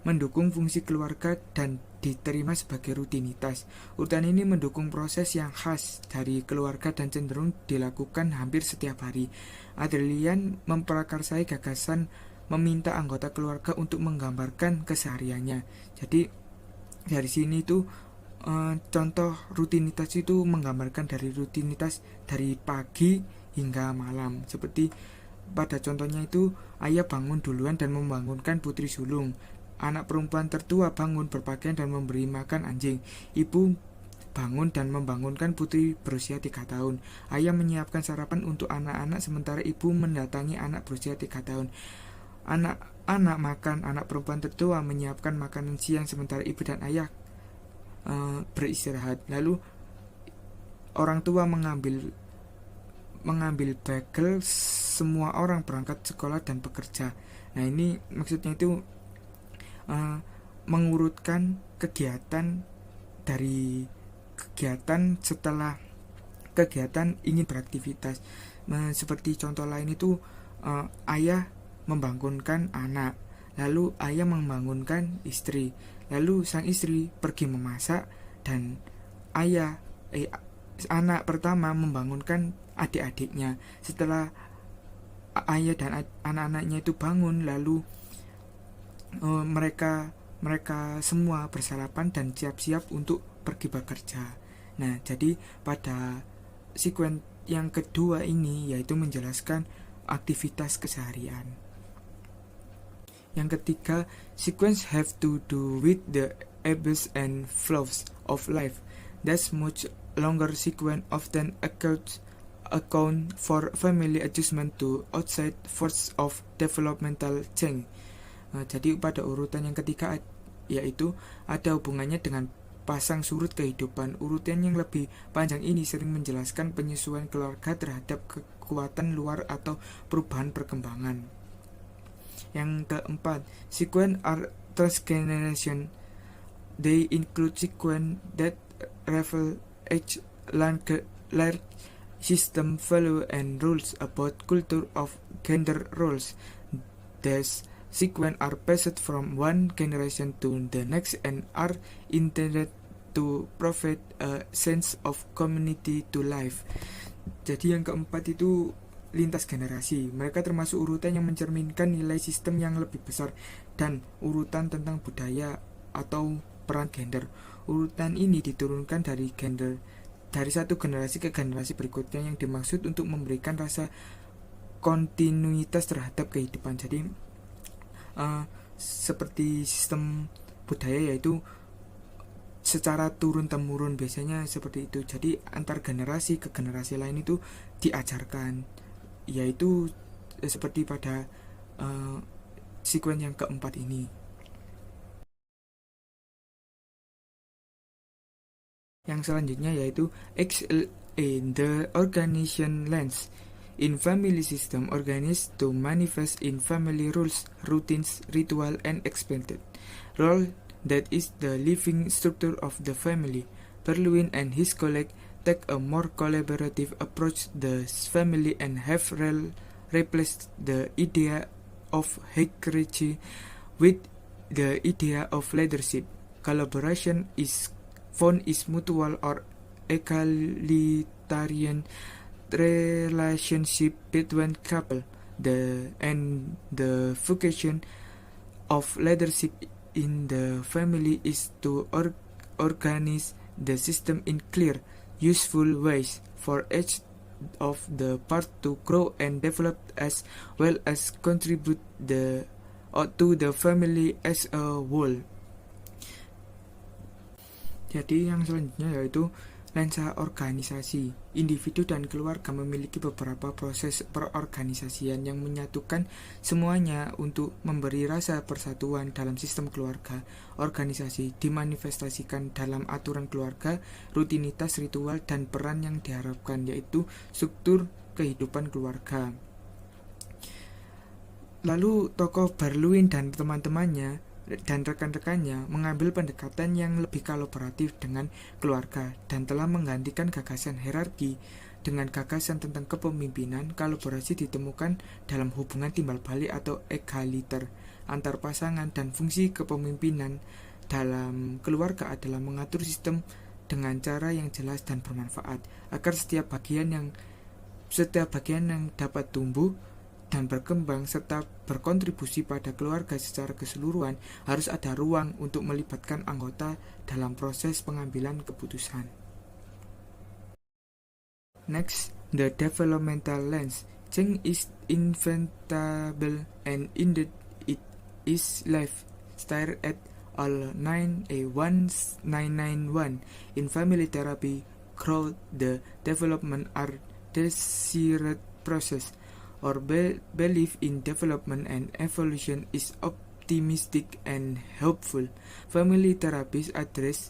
mendukung fungsi keluarga dan diterima sebagai rutinitas. Urutan ini mendukung proses yang khas dari keluarga dan cenderung dilakukan hampir setiap hari. Adrian memprakarsai gagasan meminta anggota keluarga untuk menggambarkan kesehariannya. Jadi dari sini tuh contoh rutinitas itu menggambarkan dari rutinitas dari pagi hingga malam. Seperti pada contohnya itu ayah bangun duluan dan membangunkan putri sulung. Anak perempuan tertua bangun berpakaian dan memberi makan anjing. Ibu bangun dan membangunkan putri berusia 3 tahun. Ayah menyiapkan sarapan untuk anak-anak sementara ibu mendatangi anak berusia 3 tahun. Anak makan, anak perempuan tertua menyiapkan makanan siang sementara ibu dan ayah beristirahat. Lalu orang tua mengambil bagel, semua orang berangkat sekolah dan bekerja. Nah, ini maksudnya itu mengurutkan kegiatan dari kegiatan setelah kegiatan ingin beraktivitas. Seperti contoh lain itu ayah membangunkan anak, lalu ayah membangunkan istri, lalu sang istri pergi memasak, dan anak pertama membangunkan adik-adiknya. Setelah ayah dan anak-anaknya itu bangun, lalu mereka semua bersarapan dan siap-siap untuk pergi bekerja. Nah, jadi pada sequence yang kedua ini yaitu menjelaskan aktivitas keseharian. Yang ketiga, sequence have to do with the ebbs and flows of life. That's much longer sequence often occurs account for family adjustment to outside force of developmental change. Jadi pada urutan yang ketiga yaitu ada hubungannya dengan pasang surut kehidupan. Urutan yang lebih panjang ini sering menjelaskan penyesuaian keluarga terhadap kekuatan luar atau perubahan perkembangan. Yang keempat, sequence are transgeneration. They include sequence that reveal age, large system value and rules about culture of gender roles. These sequence are passed from one generation to the next and are intended to provide a sense of community to life. Jadi yang keempat itu lintas generasi. Mereka termasuk urutan yang mencerminkan nilai sistem yang lebih besar dan urutan tentang budaya atau peran gender. Urutan ini diturunkan dari satu generasi ke generasi berikutnya yang dimaksud untuk memberikan rasa kontinuitas terhadap kehidupan. Jadi seperti sistem budaya yaitu secara turun-temurun, biasanya seperti itu. Jadi antar generasi ke generasi lain itu diajarkan, yaitu seperti pada sequence yang keempat ini. Yang selanjutnya yaitu XLA, the organization lens. In family system, organized to manifest in family rules, routines, ritual, and expected role that is the living structure of the family. Berlin and his colleague take a more collaborative approach to the family and have replaced the idea of hierarchy with the idea of leadership. Collaboration is found is mutual or egalitarian relationship between couple. The vocation of leadership in the family is to organize the system in clear, useful ways for each of the parts to grow and develop as well as contribute to the family as a whole. Jadi yang selanjutnya yaitu lensa organisasi. Individu dan keluarga memiliki beberapa proses perorganisasian yang menyatukan semuanya untuk memberi rasa persatuan dalam sistem keluarga. Organisasi dimanifestasikan dalam aturan keluarga, rutinitas, ritual, dan peran yang diharapkan, yaitu struktur kehidupan keluarga. Lalu tokoh Berlin dan teman-temannya dan rekan-rekannya mengambil pendekatan yang lebih kolaboratif dengan keluarga dan telah menggantikan gagasan hierarki dengan gagasan tentang kepemimpinan. Kolaborasi ditemukan dalam hubungan timbal balik atau egaliter antar pasangan, dan fungsi kepemimpinan dalam keluarga adalah mengatur sistem dengan cara yang jelas dan bermanfaat agar setiap bagian yang dapat tumbuh dan berkembang serta berkontribusi pada keluarga secara keseluruhan. Harus ada ruang untuk melibatkan anggota dalam proses pengambilan keputusan. Next, the developmental lens. Change is inevitable and indeed it is life. Stare at all 1991 in family therapy. Growth, the development are desired process. Our belief in development and evolution is optimistic and hopeful. Family therapies address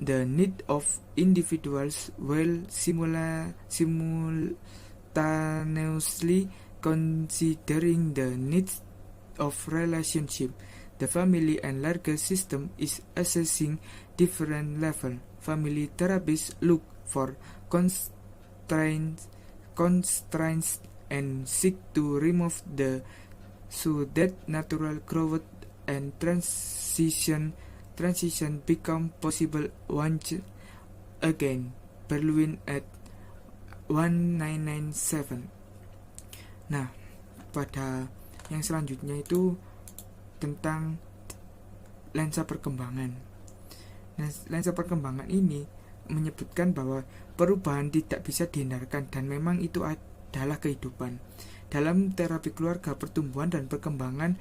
the need of individuals while simultaneously considering the needs of relationship. The family and larger system is assessing different level. Family therapies look for constraints and seek to remove the so that natural growth and transition become possible once again. Berlin at 1997. Nah, pada yang selanjutnya itu tentang lensa perkembangan. Nah, lensa perkembangan ini menyebutkan bahwa perubahan tidak bisa dihindarkan dan memang itu adalah kehidupan. Dalam terapi keluarga, pertumbuhan dan perkembangan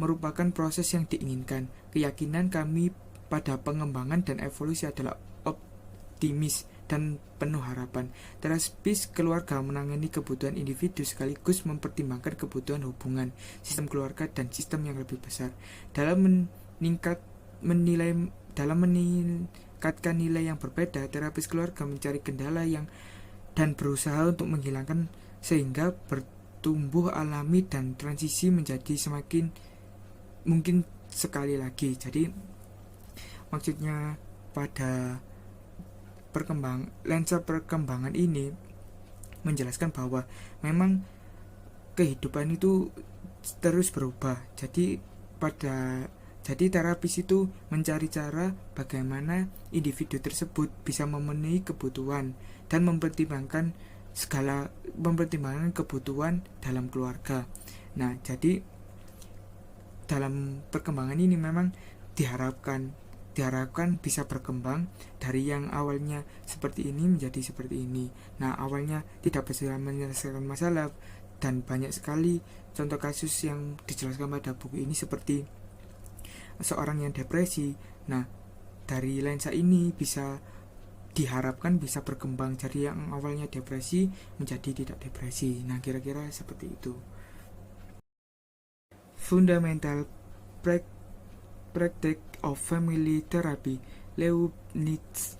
merupakan proses yang diinginkan. Keyakinan kami pada pengembangan dan evolusi adalah optimis dan penuh harapan. Terapis keluarga menangani kebutuhan individu sekaligus mempertimbangkan kebutuhan hubungan, sistem keluarga, dan sistem yang lebih besar. Dalam meningkatkan nilai yang berbeda, terapis keluarga mencari kendala dan berusaha untuk menghilangkan sehingga bertumbuh alami dan transisi menjadi semakin mungkin sekali lagi. Jadi maksudnya pada lensa perkembangan ini menjelaskan bahwa memang kehidupan itu terus berubah. Jadi terapis itu mencari cara bagaimana individu tersebut bisa memenuhi kebutuhan dan mempertimbangkan kebutuhan dalam keluarga. Nah, jadi dalam perkembangan ini memang diharapkan bisa berkembang dari yang awalnya seperti ini menjadi seperti ini. Nah, awalnya tidak bisa menyelesaikan masalah, dan banyak sekali contoh kasus yang dijelaskan pada buku ini seperti seorang yang depresi. Nah, dari lensa ini diharapkan bisa berkembang dari yang awalnya depresi menjadi tidak depresi. Nah, kira-kira seperti itu. Fundamental practice of family therapy, Leibniz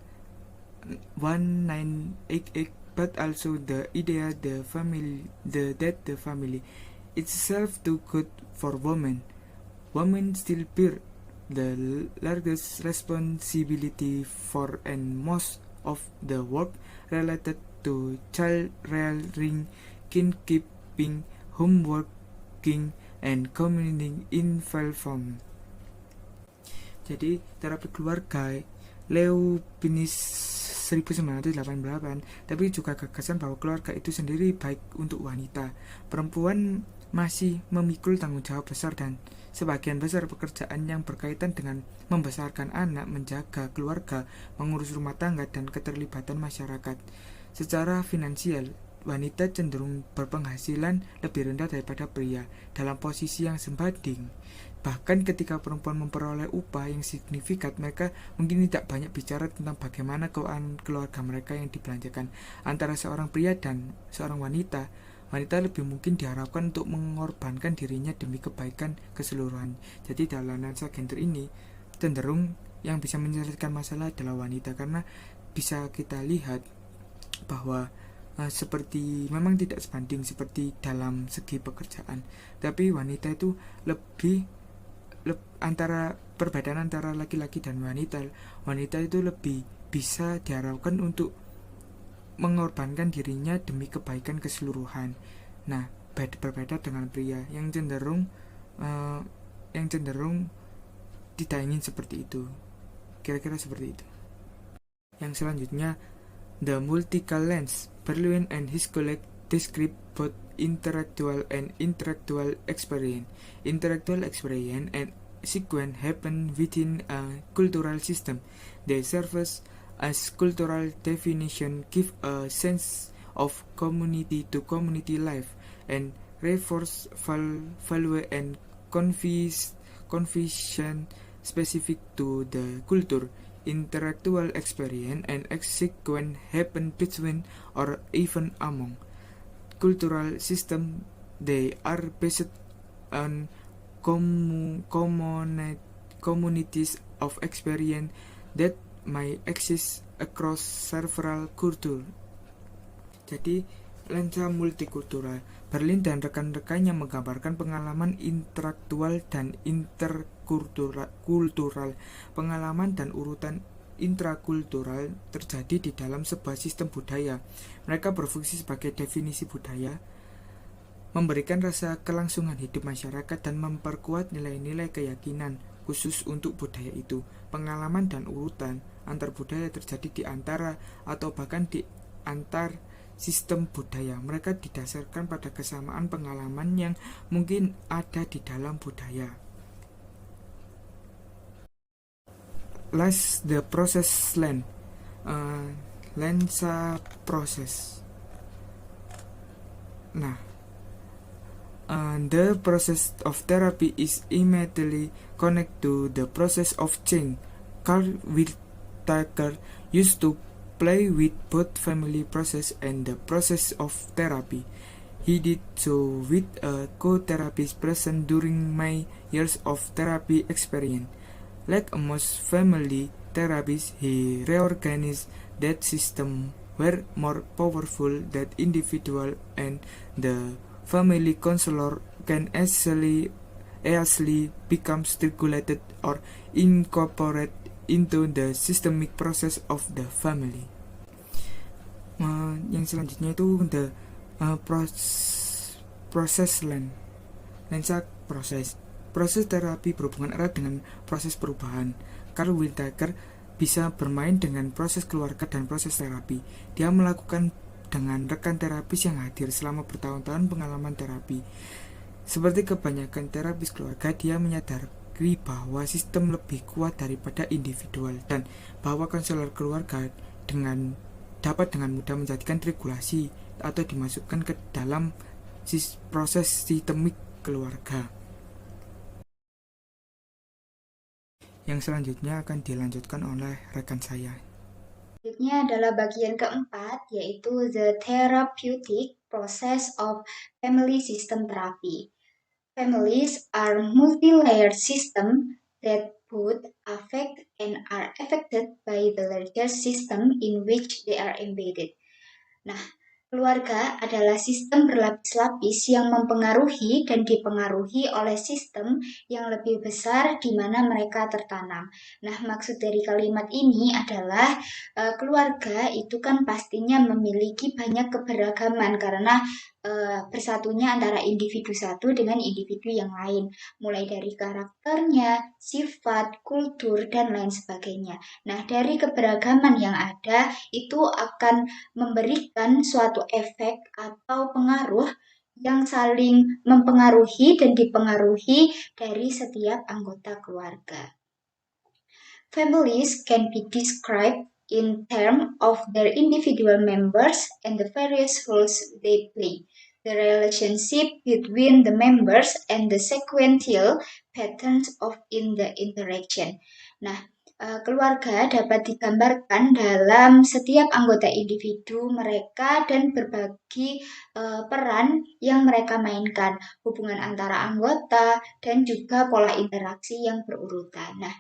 1988, but also the idea that the family itself too good for women. Women still bear the largest responsibility for and most of the work related to child rearing, kin-keeping, homeworking, and community involvement. Jadi terapi keluarga Leibniz 1988, tapi juga gagasan bahwa keluarga itu sendiri baik untuk wanita. Perempuan masih memikul tanggung jawab besar dan sebagian besar pekerjaan yang berkaitan dengan membesarkan anak, menjaga keluarga, mengurus rumah tangga, dan keterlibatan masyarakat. Secara finansial, wanita cenderung berpenghasilan lebih rendah daripada pria dalam posisi yang sebanding. Bahkan ketika perempuan memperoleh upah yang signifikan, mereka mungkin tidak banyak bicara tentang bagaimana keuangan keluarga mereka yang dibelanjakan. Antara seorang pria dan seorang wanita lebih mungkin diharapkan untuk mengorbankan dirinya demi kebaikan keseluruhan. Jadi dalam lensa gender ini, cenderung yang bisa menyelesaikan masalah adalah wanita, karena bisa kita lihat bahwa seperti memang tidak sebanding seperti dalam segi pekerjaan, tapi wanita itu lebih antara perbedaan antara laki-laki dan wanita itu lebih bisa diharapkan untuk mengorbankan dirinya demi kebaikan keseluruhan. Nah, berbeda dengan pria yang cenderung tidak ingin seperti itu. Kira-kira seperti itu. Yang selanjutnya, the multiple lens. Berlin and his colleagues describe both intellectual and intellectual experience. Intellectual experience and sequence happen within a cultural system. They serve as cultural definition, give a sense of community to community life, and reinforce value and conviction specific to the culture. Intellectual experience and sequence happen between or even among cultural systems. They are based on communities of experience that may exist across several cultures. Jadi lensa multikultural, Berlin dan rekan-rekannya menggambarkan pengalaman intelektual dan interkultural. Pengalaman dan urutan intrakultural terjadi di dalam sebuah sistem budaya. Mereka berfungsi sebagai definisi budaya, memberikan rasa kelangsungan hidup masyarakat, dan memperkuat nilai-nilai keyakinan khusus untuk budaya itu. Pengalaman dan urutan antar budaya terjadi di antara atau bahkan di antar sistem budaya. Mereka didasarkan pada kesamaan pengalaman yang mungkin ada di dalam budaya. Last, the process lens. Lensa proses. Nah, the process of therapy is immediately connected to the process of change. Carl Whitaker used to play with both family process and the process of therapy. He did so with a co-therapist present during my years of therapy experience. Like most family therapists, he reorganized that system were more powerful than individual, and the family counselor can easily become regulated or incorporate into the systemic process of the family. Yang selanjutnya itu the proses lensa proses terapi berhubungan erat dengan proses perubahan. Carl Whitaker bisa bermain dengan proses keluarga dan proses terapi. Dia melakukan dengan rekan terapis yang hadir selama bertahun-tahun pengalaman terapi. Seperti kebanyakan terapis keluarga, dia menyadari bahwa sistem lebih kuat daripada individual dan bahwa konselor keluarga dapat dengan mudah menjadikan regulasi atau dimasukkan ke dalam proses sistemik keluarga. Yang selanjutnya akan dilanjutkan oleh rekan saya. Selanjutnya adalah bagian keempat, yaitu the therapeutic process of family system therapy. Families are multi-layered systems that both affect and are affected by the larger system in which they are embedded. Nah, keluarga adalah sistem berlapis-lapis yang mempengaruhi dan dipengaruhi oleh sistem yang lebih besar di mana mereka tertanam. Nah, maksud dari kalimat ini adalah keluarga itu kan pastinya memiliki banyak keberagaman karena bersatunya antara individu satu dengan individu yang lain, mulai dari karakternya, sifat, kultur, dan lain sebagainya. Nah, dari keberagaman yang ada itu akan memberikan suatu efek atau pengaruh yang saling mempengaruhi dan dipengaruhi dari setiap anggota keluarga. Families can be described in terms of their individual members and the various roles they play, the relationship between the members, and the sequential patterns of in the interaction. Nah, keluarga dapat digambarkan dalam setiap anggota individu mereka dan berbagi peran yang mereka mainkan, hubungan antara anggota, dan juga pola interaksi yang berurutan. Nah,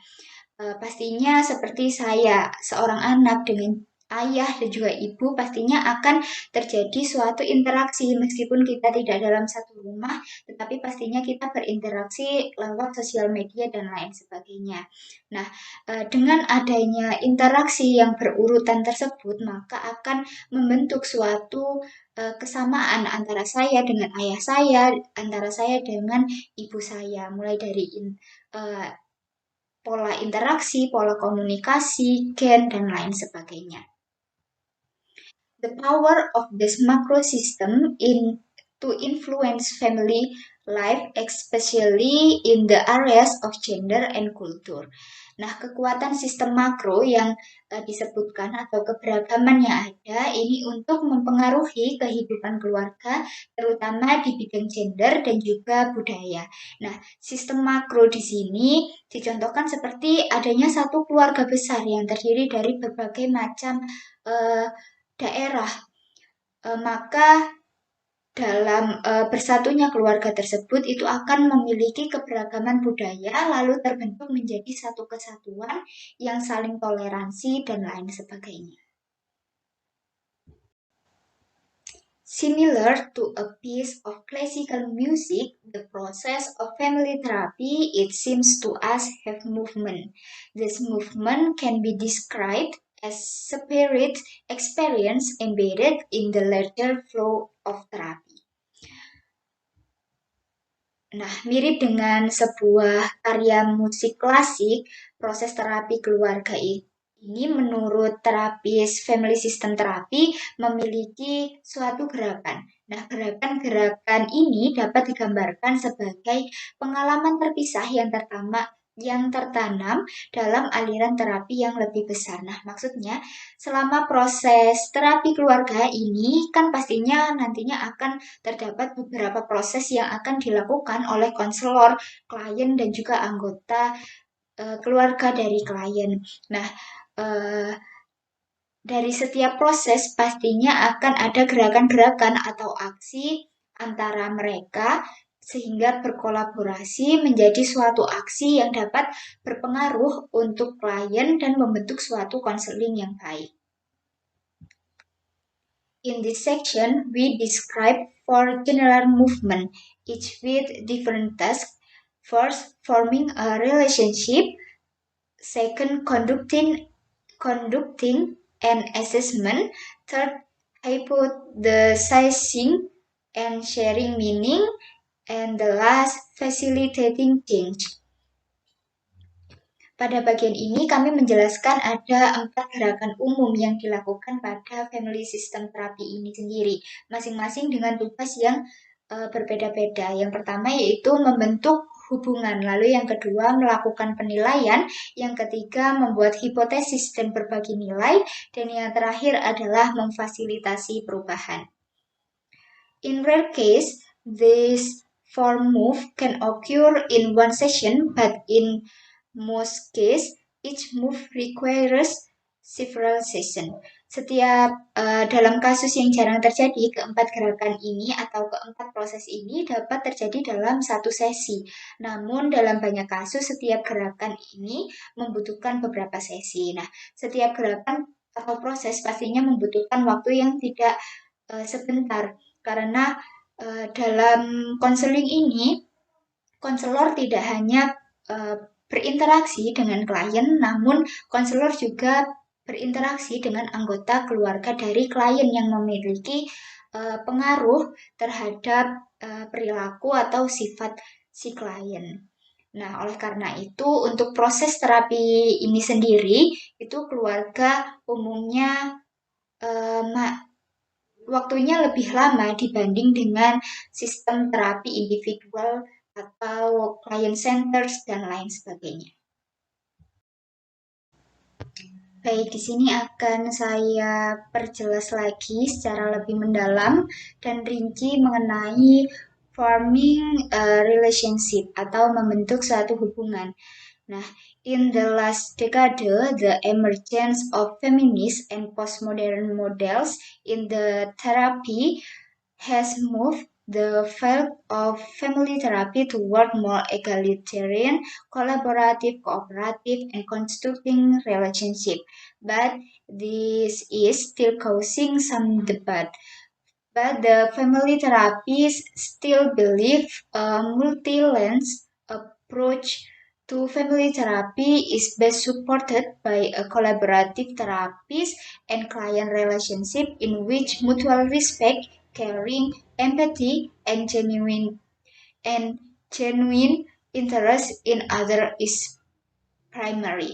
pastinya seperti saya, seorang anak dengan ayah dan juga ibu pastinya akan terjadi suatu interaksi meskipun kita tidak dalam satu rumah, tetapi pastinya kita berinteraksi lewat sosial media dan lain sebagainya. Nah, dengan adanya interaksi yang berurutan tersebut, maka akan membentuk suatu kesamaan antara saya dengan ayah saya, antara saya dengan ibu saya, mulai dari pola interaksi, pola komunikasi, gen, dan lain sebagainya. The power of this macro system to influence family life, especially in the areas of gender and culture. Nah, kekuatan sistem makro yang disebutkan atau keberagaman yang ada ini untuk mempengaruhi kehidupan keluarga, terutama di bidang gender dan juga budaya. Nah, sistem makro di sini dicontohkan seperti adanya satu keluarga besar yang terdiri dari berbagai macam daerah, maka dalam bersatunya keluarga tersebut itu akan memiliki keberagaman budaya lalu terbentuk menjadi satu kesatuan yang saling toleransi dan lain sebagainya. Similar to a piece of classical music, the process of family therapy, it seems to us, have movement. This movement can be described as separate experience embedded in the larger flow of therapy. Nah, mirip dengan sebuah karya musik klasik, proses terapi keluarga ini menurut terapis family system terapi memiliki suatu gerakan. Nah, gerakan-gerakan ini dapat digambarkan sebagai pengalaman terpisah yang tertanam dalam aliran terapi yang lebih besar. Nah, maksudnya selama proses terapi keluarga ini kan pastinya nantinya akan terdapat beberapa proses yang akan dilakukan oleh konselor, klien, dan juga anggota keluarga dari klien. Nah, dari setiap proses pastinya akan ada gerakan-gerakan atau aksi antara mereka sehingga berkolaborasi menjadi suatu aksi yang dapat berpengaruh untuk klien dan membentuk suatu konseling yang baik. In this section, we describe four general movements, each with different tasks. First, forming a relationship. Second, conducting an assessment. Third, hypothesizing and sharing meaning. And the last, facilitating change. Pada bagian ini kami menjelaskan ada 4 gerakan umum yang dilakukan pada family system terapi ini sendiri, masing-masing dengan tugas yang berbeda-beda. Yang pertama yaitu membentuk hubungan, lalu yang kedua melakukan penilaian, yang ketiga membuat hipotesis dan berbagi nilai, dan yang terakhir adalah memfasilitasi perubahan. In rare case, this four move can occur in one session, but in most cases, each move requires several sessions. Dalam kasus yang jarang terjadi, keempat gerakan ini atau keempat proses ini dapat terjadi dalam satu sesi. Namun dalam banyak kasus, setiap gerakan ini membutuhkan beberapa sesi. Nah, setiap gerakan atau proses pastinya membutuhkan waktu yang tidak sebentar, karena dalam konseling ini, konselor tidak hanya berinteraksi dengan klien, namun konselor juga berinteraksi dengan anggota keluarga dari klien yang memiliki pengaruh terhadap perilaku atau sifat si klien. Nah, oleh karena itu, untuk proses terapi ini sendiri, itu keluarga umumnya waktunya lebih lama dibanding dengan sistem terapi individual atau client centers dan lain sebagainya. Baik, di sini akan saya perjelas lagi secara lebih mendalam dan rinci mengenai forming a relationship atau membentuk suatu hubungan. Nah, in the last decade, the emergence of feminist and postmodern models in the therapy has moved the field of family therapy toward more egalitarian, collaborative, cooperative, and constructing relationship. But this is still causing some debate. But the family therapists still believe a multi-lens approach to family therapy is best supported by a collaborative therapist and client relationship in which mutual respect, caring, empathy, and genuine interest in other is primary.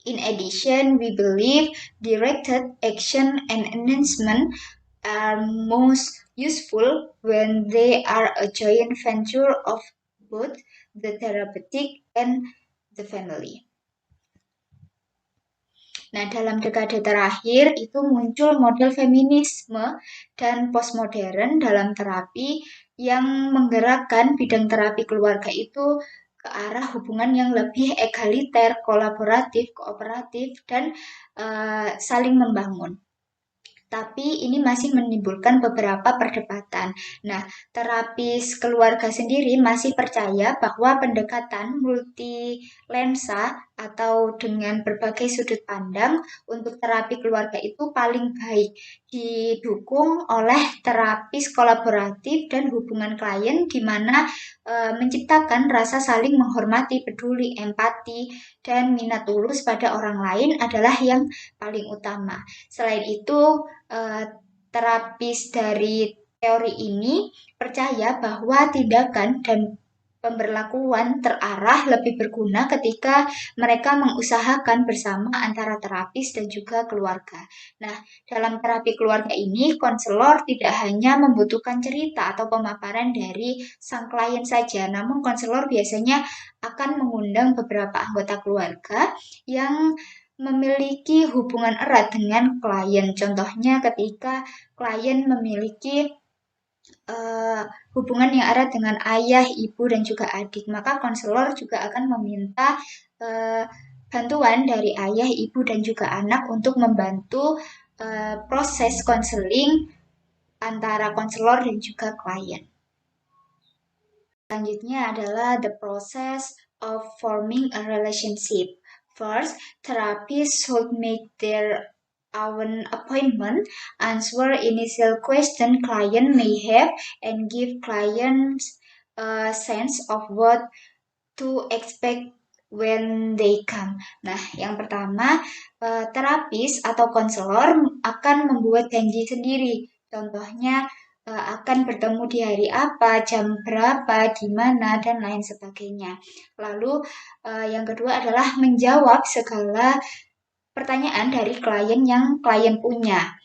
In addition, we believe directed action and enhancement are most useful when they are a joint venture of both the therapeutic and the family. Nah, dalam dekade terakhir itu muncul model feminisme dan postmodern dalam terapi yang menggerakkan bidang terapi keluarga itu ke arah hubungan yang lebih egaliter, kolaboratif, kooperatif, dan saling membangun. Tapi ini masih menimbulkan beberapa perdebatan. Nah, terapis keluarga sendiri masih percaya bahwa pendekatan multi lensa atau dengan berbagai sudut pandang untuk terapi keluarga itu paling baik, didukung oleh terapis kolaboratif dan hubungan klien di mana menciptakan rasa saling menghormati, peduli, empati, dan minat tulus pada orang lain adalah yang paling utama. Selain itu, terapis dari teori ini percaya bahwa tindakan dan pemberlakuan terarah lebih berguna ketika mereka mengusahakan bersama antara terapis dan juga keluarga. Nah, dalam terapi keluarga ini, konselor tidak hanya membutuhkan cerita atau pemaparan dari sang klien saja, namun konselor biasanya akan mengundang beberapa anggota keluarga yang memiliki hubungan erat dengan klien. Contohnya ketika klien memiliki hubungan yang erat dengan ayah, ibu, dan juga adik, maka konselor juga akan meminta bantuan dari ayah, ibu, dan juga anak untuk membantu proses konseling antara konselor dan juga klien. Selanjutnya adalah the process of forming a relationship. First, therapists should make their own appointment, answer initial question client may have, and give clients a sense of what to expect when they come. Nah, yang pertama, terapis atau konselor akan membuat janji sendiri. Contohnya, akan bertemu di hari apa, jam berapa, di mana, dan lain sebagainya. Lalu, yang kedua adalah menjawab segala pertanyaan dari klien yang klien punya.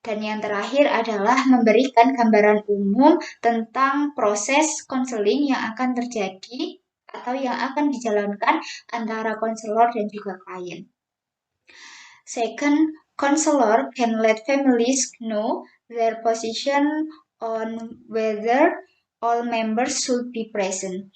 Dan yang terakhir adalah memberikan gambaran umum tentang proses konseling yang akan terjadi atau yang akan dijalankan antara konselor dan juga klien. Second, counselor can let families know their position on whether all members should be present.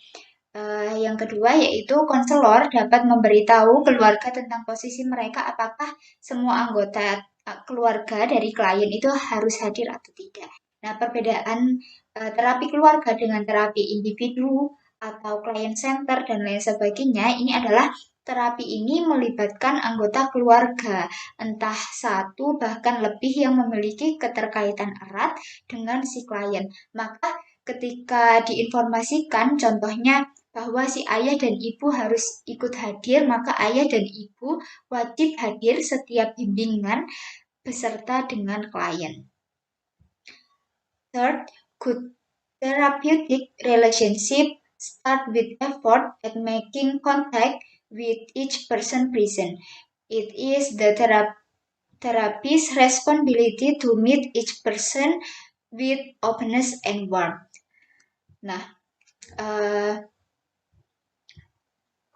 Yang kedua yaitu konselor dapat memberitahu keluarga tentang posisi mereka apakah semua anggota keluarga dari klien itu harus hadir atau tidak. Nah, perbedaan terapi keluarga dengan terapi individu atau client center dan lain sebagainya ini adalah terapi ini melibatkan anggota keluarga, entah satu bahkan lebih yang memiliki keterkaitan erat dengan si klien. Maka ketika diinformasikan contohnya bahwa si ayah dan ibu harus ikut hadir, maka ayah dan ibu wajib hadir setiap bimbingan beserta dengan klien. Third, good therapeutic relationship start with effort at making contact with each person present. It is the therapist's responsibility to meet each person with openness and warmth. Nah,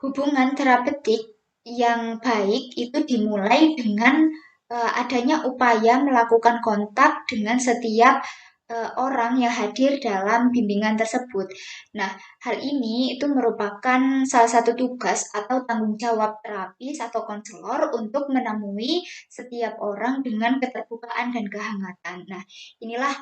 hubungan terapeutik yang baik itu dimulai dengan adanya upaya melakukan kontak dengan setiap orang yang hadir dalam bimbingan tersebut. Nah, hal ini itu merupakan salah satu tugas atau tanggung jawab terapis atau konselor untuk menemui setiap orang dengan keterbukaan dan kehangatan. Nah, inilah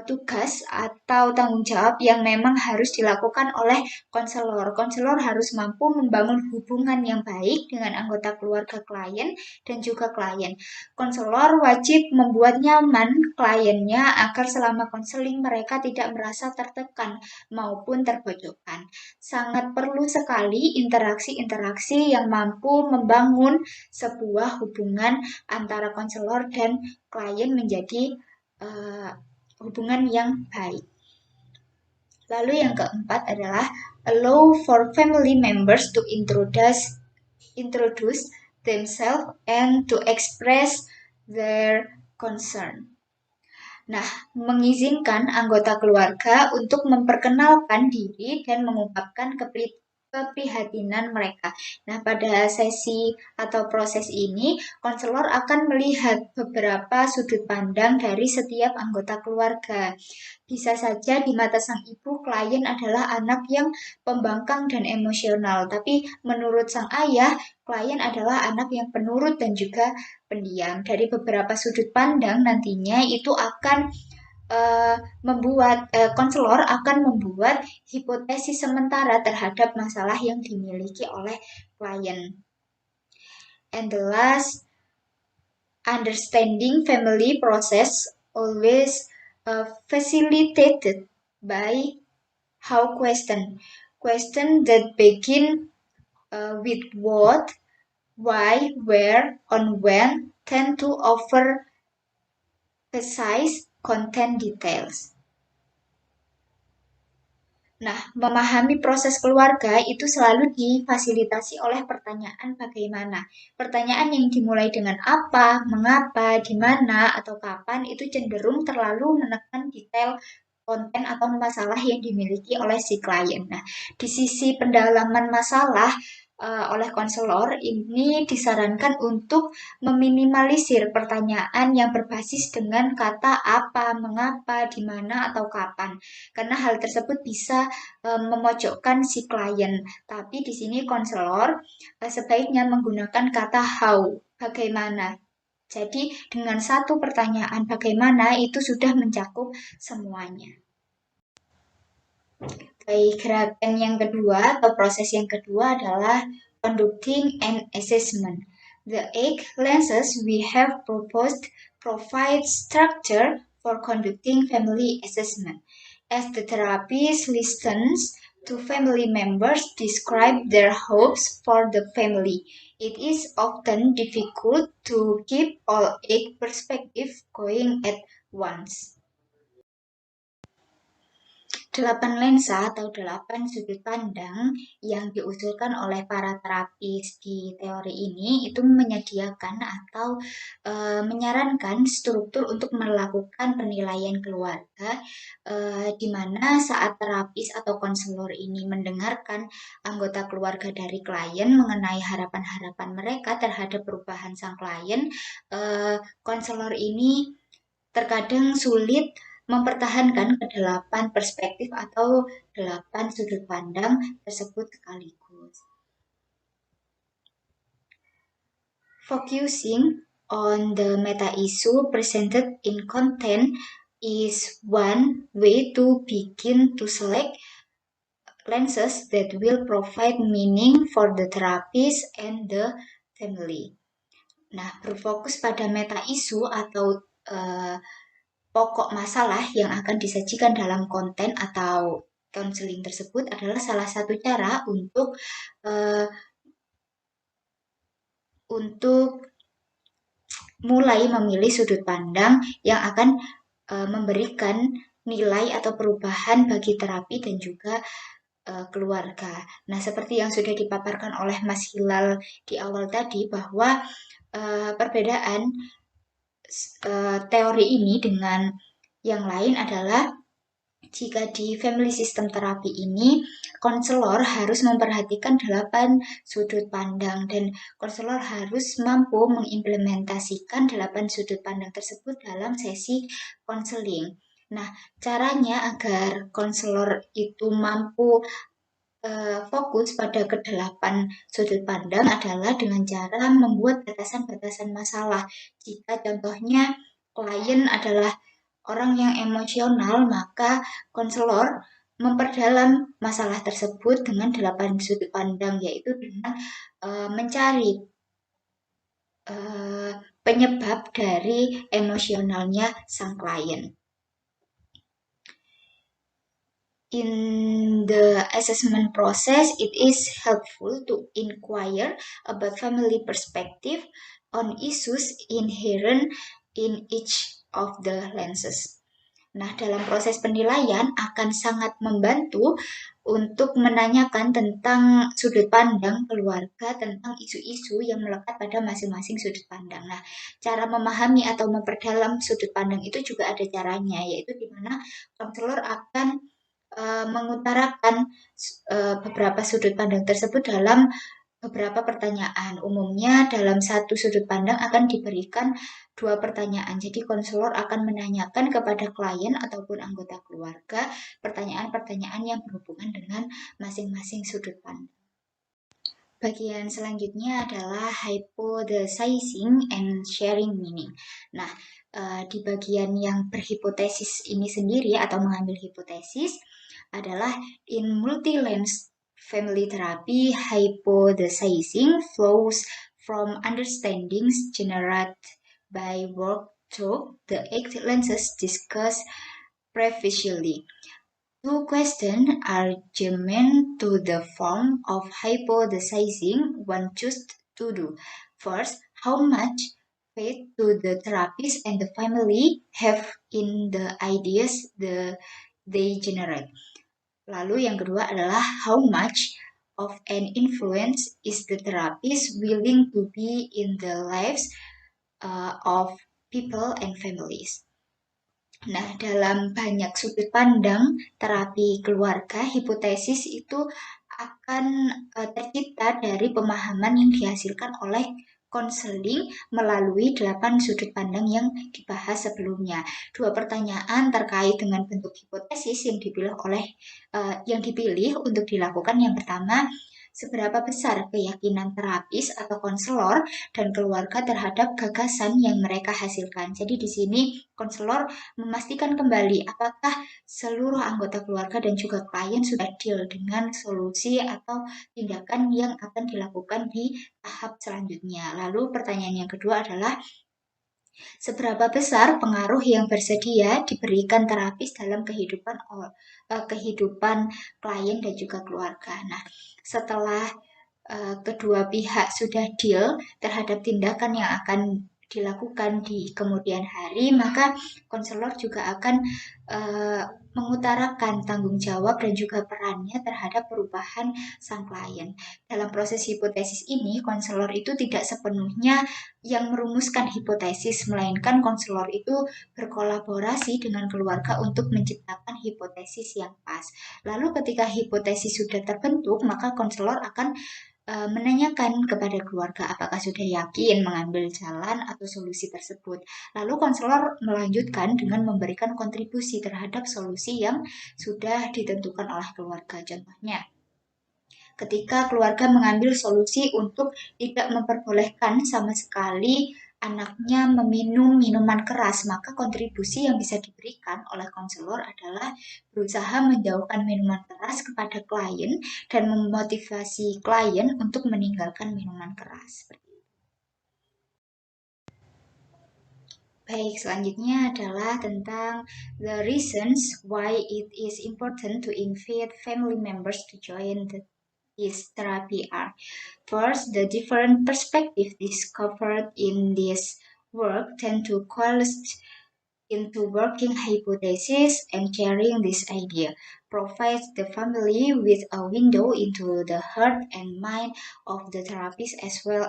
tugas atau tanggung jawab yang memang harus dilakukan oleh konselor. Konselor harus mampu membangun hubungan yang baik dengan anggota keluarga klien dan juga klien. Konselor wajib membuat nyaman kliennya agar selama konseling mereka tidak merasa tertekan maupun terpojokkan. Sangat perlu sekali interaksi-interaksi yang mampu membangun sebuah hubungan antara konselor dan klien menjadi hubungan yang baik. Lalu yang keempat adalah allow for family members to introduce themselves and to express their concern. Nah, mengizinkan anggota keluarga untuk memperkenalkan diri dan mengungkapkan keprihatinan mereka. Nah, pada sesi atau proses ini, konselor akan melihat beberapa sudut pandang dari setiap anggota keluarga. Bisa saja di mata sang ibu, klien adalah anak yang pembangkang dan emosional, tapi menurut sang ayah, klien adalah anak yang penurut dan juga pendiam. Dari beberapa sudut pandang nantinya itu akan konselor akan membuat hipotesis sementara terhadap masalah yang dimiliki oleh klien. And the last, understanding family process always facilitated by how question that begin with what, why, where, on when tend to offer precise content details. Nah, memahami proses keluarga itu selalu difasilitasi oleh pertanyaan bagaimana. Pertanyaan yang dimulai dengan apa, mengapa, di mana, atau kapan itu cenderung terlalu menekan detail konten atau masalah yang dimiliki oleh si klien. Nah, di sisi pendalaman masalah, oleh konselor ini disarankan untuk meminimalisir pertanyaan yang berbasis dengan kata apa, mengapa, di mana, atau kapan. Karena hal tersebut bisa memojokkan si klien. Tapi di sini konselor sebaiknya menggunakan kata how, bagaimana. Jadi dengan satu pertanyaan bagaimana itu sudah mencakup semuanya. Baik, gerakan yang kedua atau proses yang kedua adalah conducting an assessment. The eight lenses we have proposed provide structure for conducting family assessment. As the therapist listens to family members describe their hopes for the family, it is often difficult to keep all eight perspectives going at once. 8 lensa atau 8 sudut pandang yang diusulkan oleh para terapis di teori ini itu menyediakan atau menyarankan struktur untuk melakukan penilaian keluarga, di mana saat terapis atau konselor ini mendengarkan anggota keluarga dari klien mengenai harapan-harapan mereka terhadap perubahan sang klien, konselor ini terkadang sulit mempertahankan ke-8 perspektif atau 8 sudut pandang tersebut sekaligus. Focusing on the meta issue presented in content is one way to begin to select lenses that will provide meaning for the therapist and the family. Nah, berfokus pada meta isu atau pokok masalah yang akan disajikan dalam konten atau counseling tersebut adalah salah satu cara untuk mulai memilih sudut pandang yang akan memberikan nilai atau perubahan bagi terapi dan juga keluarga. Nah, seperti yang sudah dipaparkan oleh Mas Hilal di awal tadi bahwa perbedaan teori ini dengan yang lain adalah jika di family system terapi ini konselor harus memperhatikan 8 sudut pandang dan konselor harus mampu mengimplementasikan 8 sudut pandang tersebut dalam sesi konseling. Nah, caranya agar konselor itu mampu fokus pada ke-8 sudut pandang adalah dengan cara membuat batasan-batasan masalah. Jika contohnya klien adalah orang yang emosional, maka konselor memperdalam masalah tersebut dengan 8 sudut pandang, yaitu dengan mencari penyebab dari emosionalnya sang klien. In the assessment process, it is helpful to inquire about family perspective on issues inherent in each of the lenses. Nah, dalam proses penilaian akan sangat membantu untuk menanyakan tentang sudut pandang keluarga, tentang isu-isu yang melekat pada masing-masing sudut pandang. Nah, cara memahami atau memperdalam sudut pandang itu juga ada caranya, yaitu di mana konselor akan mengutarakan beberapa sudut pandang tersebut dalam beberapa pertanyaan. Umumnya dalam satu sudut pandang akan diberikan 2 pertanyaan. Jadi konselor akan menanyakan kepada klien ataupun anggota keluarga pertanyaan-pertanyaan yang berhubungan dengan masing-masing sudut pandang. Bagian selanjutnya adalah hypothesizing and sharing meaning. Nah, di bagian yang berhipotesis ini sendiri atau mengambil hipotesis adalah in multi-lens family therapy, hypothesizing flows from understandings generated by work through the 8 lenses discussed previously. 2 questions are germane to the form of hypothesizing one chooses to do. First, how much faith do the therapist and the family have in the ideas they generate? Lalu yang kedua adalah how much of an influence is the therapist willing to be in the lives of people and families. Nah, dalam banyak sudut pandang terapi keluarga, hipotesis itu akan tercipta dari pemahaman yang dihasilkan oleh konseling melalui 8 sudut pandang yang dibahas sebelumnya. Dua pertanyaan terkait dengan bentuk hipotesis yang dipilih untuk dilakukan. Yang pertama, seberapa besar keyakinan terapis atau konselor dan keluarga terhadap gagasan yang mereka hasilkan. Jadi di sini konselor memastikan kembali apakah seluruh anggota keluarga dan juga klien sudah deal dengan solusi atau tindakan yang akan dilakukan di tahap selanjutnya. Lalu pertanyaan yang kedua adalah seberapa besar pengaruh yang bersedia diberikan terapis dalam kehidupan klien dan juga keluarga. Nah, setelah kedua pihak sudah deal terhadap tindakan yang akan dilakukan di kemudian hari, maka konselor juga akan mengutarakan tanggung jawab dan juga perannya terhadap perubahan sang klien. Dalam proses hipotesis ini, konselor itu tidak sepenuhnya yang merumuskan hipotesis, melainkan konselor itu berkolaborasi dengan keluarga untuk menciptakan hipotesis yang pas. Lalu ketika hipotesis sudah terbentuk, maka konselor akan menanyakan kepada keluarga apakah sudah yakin mengambil jalan atau solusi tersebut. Lalu konselor melanjutkan dengan memberikan kontribusi terhadap solusi yang sudah ditentukan oleh keluarga. Contohnya, ketika keluarga mengambil solusi untuk tidak memperbolehkan sama sekali anaknya meminum minuman keras, maka kontribusi yang bisa diberikan oleh konselor adalah berusaha menjauhkan minuman keras kepada klien dan memotivasi klien untuk meninggalkan minuman keras. Baik, selanjutnya adalah tentang the reasons why it is important to invite family members to join this therapy are. First, the different perspectives discovered in this work tend to coalesce into working hypotheses, and sharing this idea provides the family with a window into the heart and mind of the therapist as well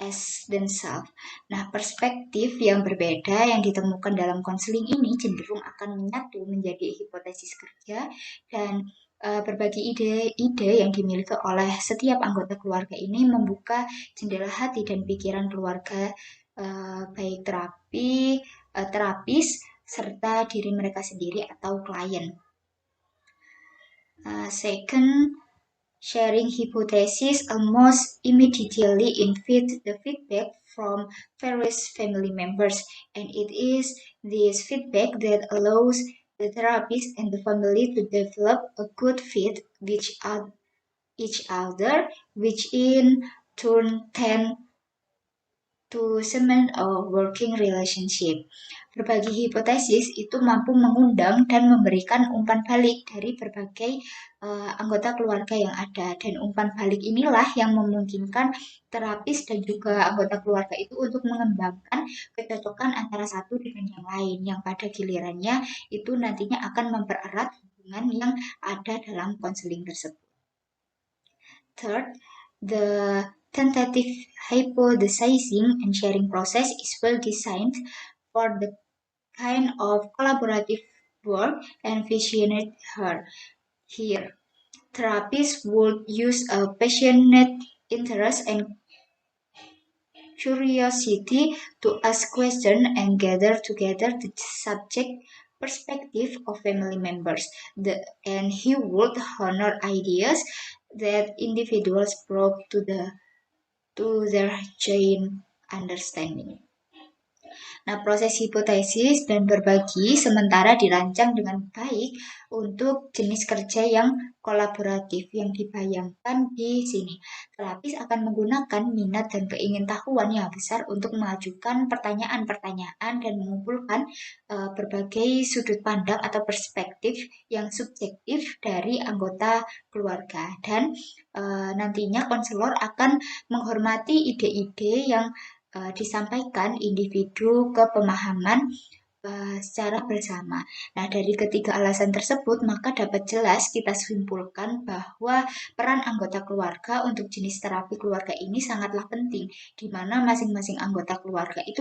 as themselves. Nah, perspektif yang berbeda yang ditemukan dalam konseling ini cenderung akan menyatu menjadi hipotesis kerja dan berbagai ide-ide yang dimiliki oleh setiap anggota keluarga ini membuka jendela hati dan pikiran keluarga, baik terapis serta diri mereka sendiri atau klien. Second, sharing hypothesis almost immediately invite the feedback from various family members, and it is this feedback that allows the therapist and the family to develop a good fit with each other, which in turn tend to cement a working relationship. Berbagi hipotesis itu mampu mengundang dan memberikan umpan balik dari berbagai anggota keluarga yang ada, dan umpan balik inilah yang memungkinkan terapis dan juga anggota keluarga itu untuk mengembangkan kecocokan antara satu dengan yang lain, yang pada gilirannya itu nantinya akan mempererat hubungan yang ada dalam konseling tersebut. Third, the tentative hypothesizing and sharing process is well designed for the kind of collaborative work envisioned here. Therapists would use a passionate interest and curiosity to ask questions and gather together the subject perspective of family members, and he would honor ideas that individuals brought to their joint understanding. Nah, proses hipotesis dan berbagi sementara dirancang dengan baik untuk jenis kerja yang kolaboratif yang dibayangkan di sini. Terapis akan menggunakan minat dan keingintahuan yang besar untuk mengajukan pertanyaan-pertanyaan dan mengumpulkan berbagai sudut pandang atau perspektif yang subjektif dari anggota keluarga, dan nantinya konselor akan menghormati ide-ide yang disampaikan individu ke pemahaman secara bersama. Nah, dari ketiga alasan tersebut, maka dapat jelas kita simpulkan bahwa peran anggota keluarga untuk jenis terapi keluarga ini sangatlah penting, di mana masing-masing anggota keluarga itu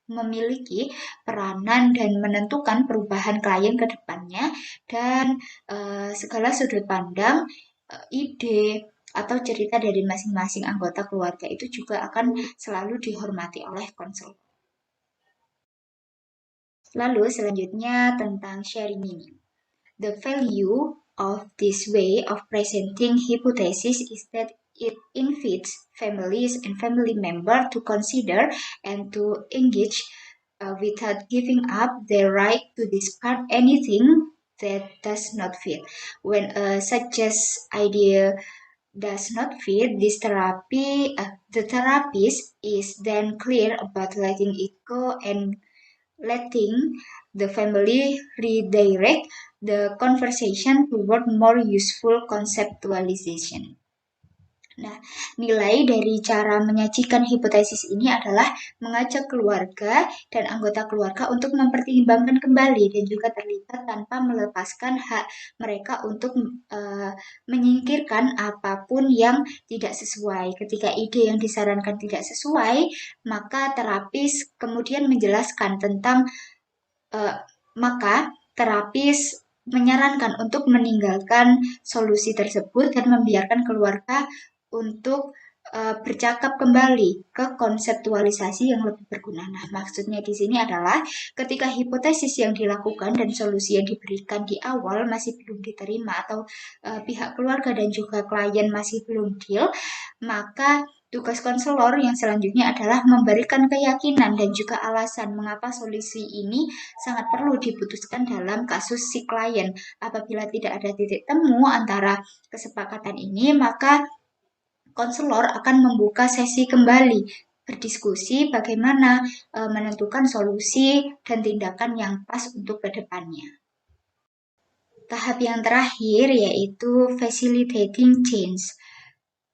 memiliki peranan dan menentukan perubahan klien ke depannya, dan segala sudut pandang ide atau cerita dari masing-masing anggota keluarga itu juga akan selalu dihormati oleh konselor. Lalu selanjutnya tentang sharing meaning. The value of this way of presenting hypothesis is that it invites families and family members to consider and to engage without giving up their right to discard anything that does not fit. When a suggested idea does not fit, the therapist is then clear about letting it go and letting the family redirect the conversation toward more useful conceptualization. Nah, nilai dari cara menyajikan hipotesis ini adalah mengajak keluarga dan anggota keluarga untuk mempertimbangkan kembali dan juga terlibat tanpa melepaskan hak mereka untuk menyingkirkan apapun yang tidak sesuai. Ketika ide yang disarankan tidak sesuai, maka terapis kemudian menjelaskan tentang maka terapis menyarankan untuk meninggalkan solusi tersebut dan membiarkan keluarga untuk bercakap kembali ke konseptualisasi yang lebih berguna. Nah, maksudnya di sini adalah ketika hipotesis yang dilakukan dan solusi yang diberikan di awal masih belum diterima atau pihak keluarga dan juga klien masih belum deal, maka tugas konselor yang selanjutnya adalah memberikan keyakinan dan juga alasan mengapa solusi ini sangat perlu diputuskan dalam kasus si klien. Apabila tidak ada titik temu antara kesepakatan ini, maka konselor akan membuka sesi kembali berdiskusi bagaimana menentukan solusi dan tindakan yang pas untuk kedepannya. Tahap yang terakhir yaitu facilitating change.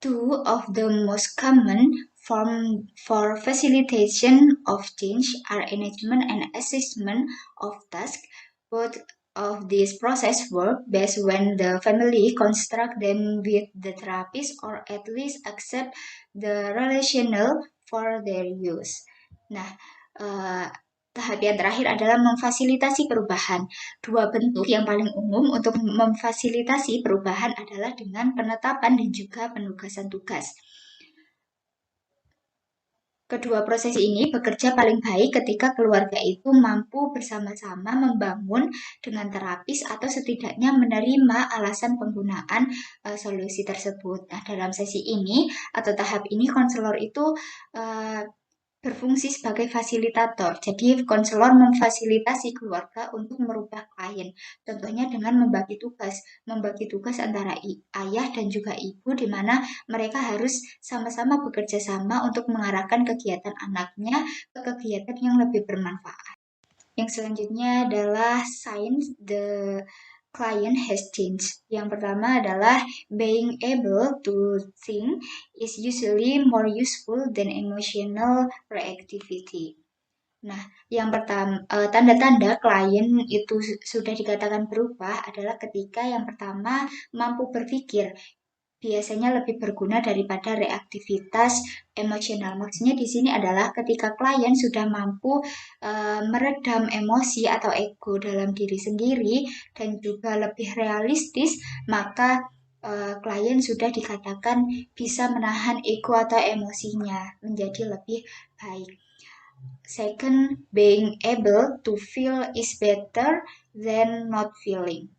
Two of the most common forms for facilitation of change are enablement and assessment of tasks. Both of these process work best when the family construct them with the therapist or at least accept the rationale for their use. Nah, tahap yang terakhir adalah memfasilitasi perubahan. Dua bentuk yang paling umum untuk memfasilitasi perubahan adalah dengan penetapan dan juga penugasan tugas. Kedua proses ini bekerja paling baik ketika keluarga itu mampu bersama-sama membangun dengan terapis atau setidaknya menerima alasan penggunaan solusi tersebut. Nah, dalam sesi ini atau tahap ini konselor itu berfungsi sebagai fasilitator. Jadi konselor memfasilitasi keluarga untuk merubah klien. Contohnya dengan membagi tugas antara ayah dan juga ibu di mana mereka harus sama-sama bekerja sama untuk mengarahkan kegiatan anaknya ke kegiatan yang lebih bermanfaat. Yang selanjutnya adalah signs the client has changed. Yang pertama adalah being able to think is usually more useful than emotional reactivity. Nah, yang pertama, tanda-tanda klien itu sudah dikatakan berubah adalah ketika yang pertama mampu berpikir, biasanya lebih berguna daripada reaktivitas emosional. Maksudnya di sini adalah ketika klien sudah mampu meredam emosi atau ego dalam diri sendiri dan juga lebih realistis, maka klien sudah dikatakan bisa menahan ego atau emosinya menjadi lebih baik. Second, being able to feel is better than not feeling.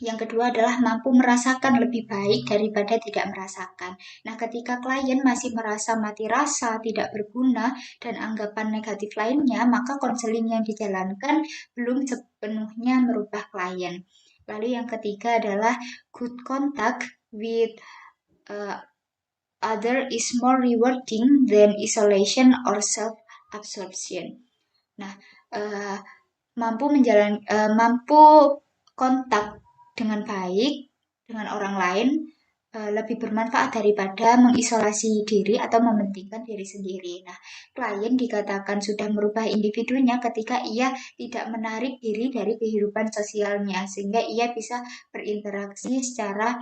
Yang kedua adalah mampu merasakan lebih baik daripada tidak merasakan. Nah, ketika klien masih merasa mati rasa, tidak berguna, dan anggapan negatif lainnya, maka konseling yang dijalankan belum sepenuhnya merubah klien. Lalu yang ketiga adalah good contact with other is more rewarding than isolation or self-absorption. Nah, mampu kontak dengan baik dengan orang lain lebih bermanfaat daripada mengisolasi diri atau mementingkan diri sendiri. Nah, klien dikatakan sudah merubah individunya ketika ia tidak menarik diri dari kehidupan sosialnya, sehingga ia bisa berinteraksi secara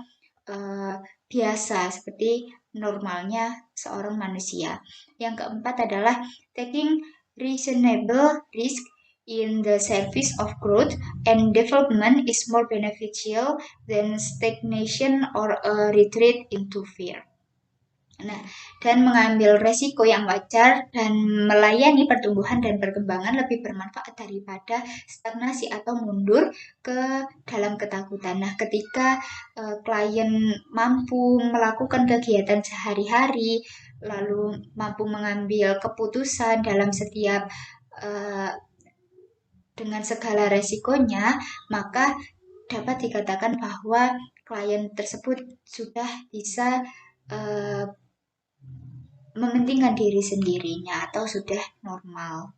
biasa seperti normalnya seorang manusia. Yang keempat adalah taking reasonable risk in the service of growth and development is more beneficial than stagnation or a retreat into fear. Nah, dan mengambil resiko yang wajar dan melayani pertumbuhan dan perkembangan lebih bermanfaat daripada stagnasi atau mundur ke dalam ketakutan. Nah, ketika klien mampu melakukan kegiatan sehari-hari, lalu mampu mengambil keputusan dalam setiap dengan segala resikonya, maka dapat dikatakan bahwa klien tersebut sudah bisa mementingkan diri sendirinya atau sudah normal.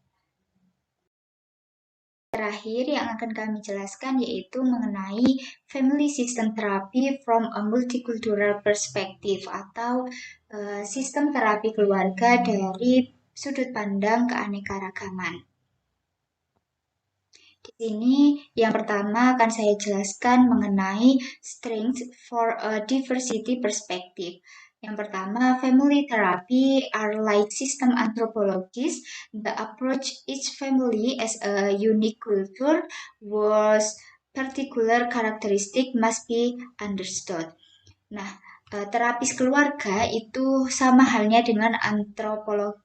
Terakhir yang akan kami jelaskan yaitu mengenai family system therapy from a multicultural perspective atau sistem terapi keluarga dari sudut pandang keanekaragaman. Di sini yang pertama akan saya jelaskan mengenai strength for a diversity perspective. Yang pertama, family therapy are like system anthropologies. The approach each family as a unique culture was particular characteristic must be understood. Nah, terapis keluarga itu sama halnya dengan antropologi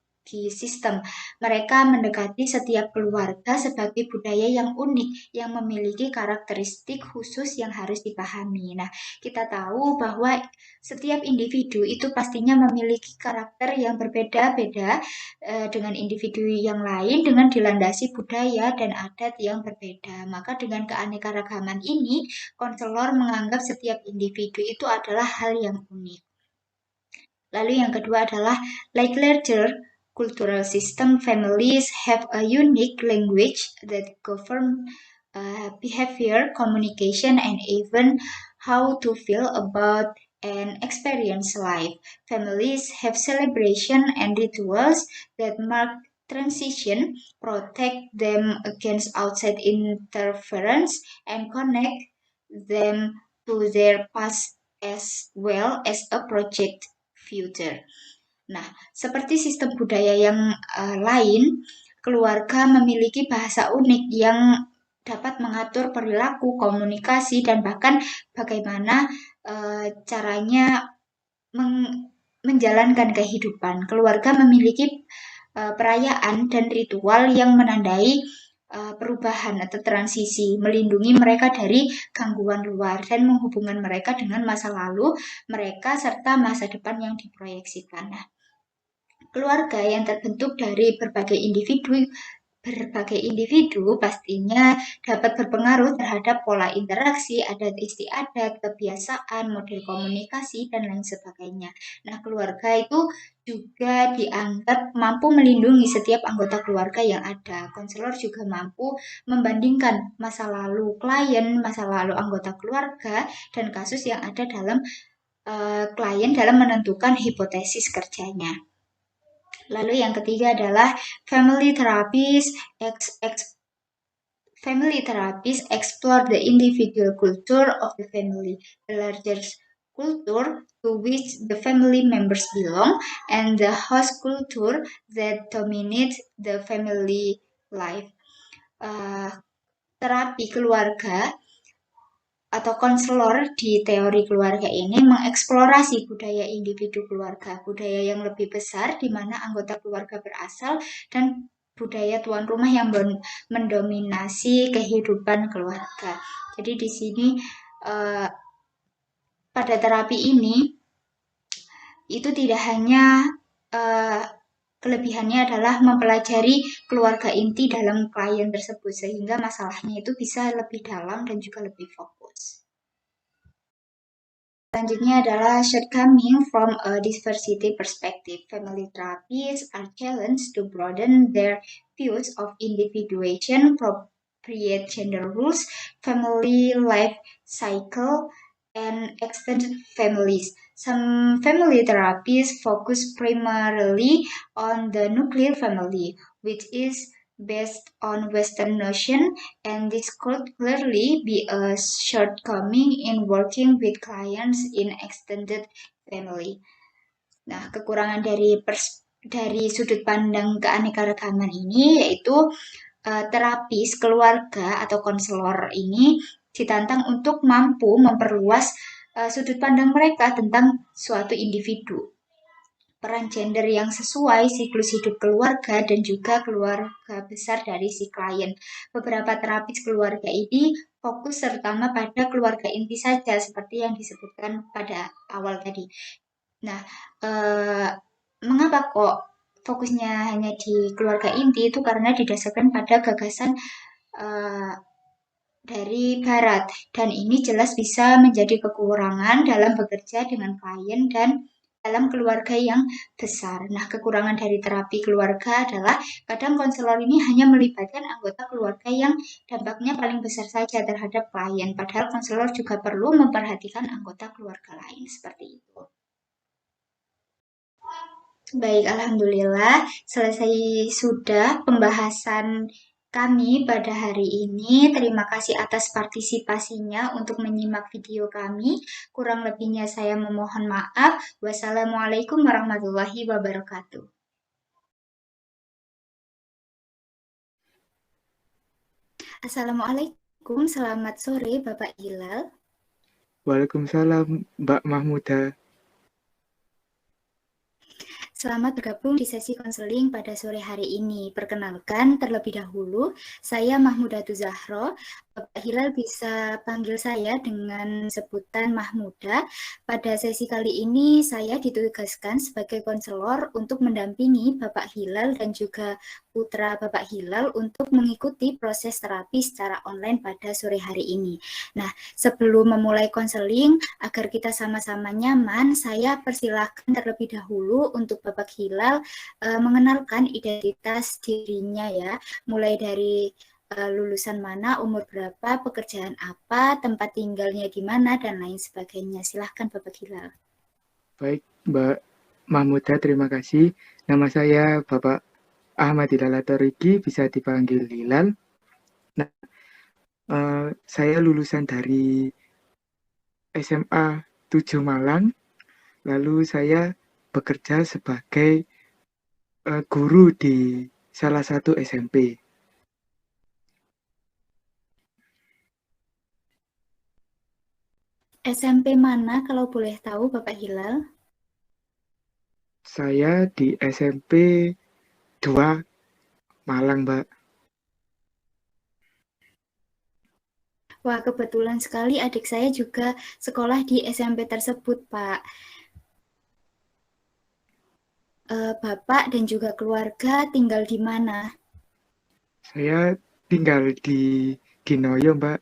sistem. Mereka mendekati setiap keluarga sebagai budaya yang unik, yang memiliki karakteristik khusus yang harus dipahami. Nah, kita tahu bahwa setiap individu itu pastinya memiliki karakter yang berbeda-beda dengan individu yang lain dengan dilandasi budaya dan adat yang berbeda. Maka dengan keanekaragaman ini, konselor menganggap setiap individu itu adalah hal yang unik. Lalu yang kedua adalah like larger cultural system, families have a unique language that govern behavior, communication, and even how to feel about and experience life. Families have celebration and rituals that mark transition, protect them against outside interference, and connect them to their past as well as a project future. Nah, seperti sistem budaya yang lain, keluarga memiliki bahasa unik yang dapat mengatur perilaku, komunikasi, dan bahkan bagaimana caranya menjalankan kehidupan. Keluarga memiliki perayaan dan ritual yang menandai perubahan atau transisi, melindungi mereka dari gangguan luar dan menghubungkan mereka dengan masa lalu mereka serta masa depan yang diproyeksikan. Nah, keluarga yang terbentuk dari berbagai individu pastinya dapat berpengaruh terhadap pola interaksi, adat istiadat, kebiasaan, model komunikasi, dan lain sebagainya. Nah, keluarga itu juga dianggap mampu melindungi setiap anggota keluarga yang ada. Konselor juga mampu membandingkan masa lalu klien, masa lalu anggota keluarga, dan kasus yang ada dalam klien dalam menentukan hipotesis kerjanya. Lalu yang ketiga adalah family therapies explore the individual culture of the family, the larger culture to which the family members belong, and the host culture that dominates the family life. Terapi keluarga atau konselor di teori keluarga ini mengeksplorasi budaya individu keluarga, budaya yang lebih besar di mana anggota keluarga berasal dan budaya tuan rumah yang mendominasi kehidupan keluarga. Jadi di sini pada terapi ini itu tidak hanya kelebihannya adalah mempelajari keluarga inti dalam klien tersebut sehingga masalahnya itu bisa lebih dalam dan juga lebih fokus. Selanjutnya adalah shortcoming from a diversity perspective. Family therapies are challenged to broaden their views of individuation, appropriate gender roles, family life cycle, and extended families. Some family therapies focus primarily on the nuclear family, which is based on Western notion, and this could clearly be a shortcoming in working with clients in extended family. Nah, kekurangan dari sudut pandang keanekaragaman ini yaitu terapis keluarga atau konselor ini ditantang untuk mampu memperluas sudut pandang mereka tentang suatu individu, peran gender yang sesuai, siklus hidup keluarga, dan juga keluarga besar dari si klien. Beberapa terapis keluarga ini fokus terutama pada keluarga inti saja, seperti yang disebutkan pada awal tadi. Nah, eh, mengapa kok fokusnya hanya di keluarga inti? Itu karena didasarkan pada gagasan eh, dari Barat, dan ini jelas bisa menjadi kekurangan dalam bekerja dengan klien dan dalam keluarga yang besar. Nah, kekurangan dari terapi keluarga adalah kadang konselor ini hanya melibatkan anggota keluarga yang dampaknya paling besar saja terhadap klien, padahal konselor juga perlu memperhatikan anggota keluarga lain seperti itu. Baik, alhamdulillah selesai sudah pembahasan kami pada hari ini. Terima kasih atas partisipasinya untuk menyimak video kami. Kurang lebihnya saya memohon maaf. Wassalamualaikum warahmatullahi wabarakatuh. Assalamualaikum, selamat sore Bapak Hilal. Waalaikumsalam, Mbak Mahmuda. Selamat bergabung di sesi konseling pada sore hari ini. Perkenalkan, terlebih dahulu, saya Mahmudatu Zahro. Bapak Hilal bisa panggil saya dengan sebutan Mahmuda. Pada sesi kali ini, saya ditugaskan sebagai konselor untuk mendampingi Bapak Hilal dan juga putra Bapak Hilal untuk mengikuti proses terapi secara online pada sore hari ini. Nah, sebelum memulai konseling, agar kita sama-sama nyaman, saya persilahkan terlebih dahulu untuk Bapak Hilal mengenalkan identitas dirinya ya, mulai dari lulusan mana, umur berapa, pekerjaan apa, tempat tinggalnya di mana, dan lain sebagainya. Silahkan Bapak Hilal. Baik, Mbak Mahmuda, terima kasih. Nama saya Bapak Ahmad Hilal Atoriki, bisa dipanggil Hilal. Nah, saya lulusan dari SMA 7 Malang, lalu saya bekerja sebagai guru di salah satu SMP. SMP mana kalau boleh tahu Bapak Hilal? Saya di SMP 2 Malang, Mbak. Wah, kebetulan sekali adik saya juga sekolah di SMP tersebut, Pak. Bapak dan juga keluarga tinggal di mana? Saya tinggal di Ginoyo, Mbak.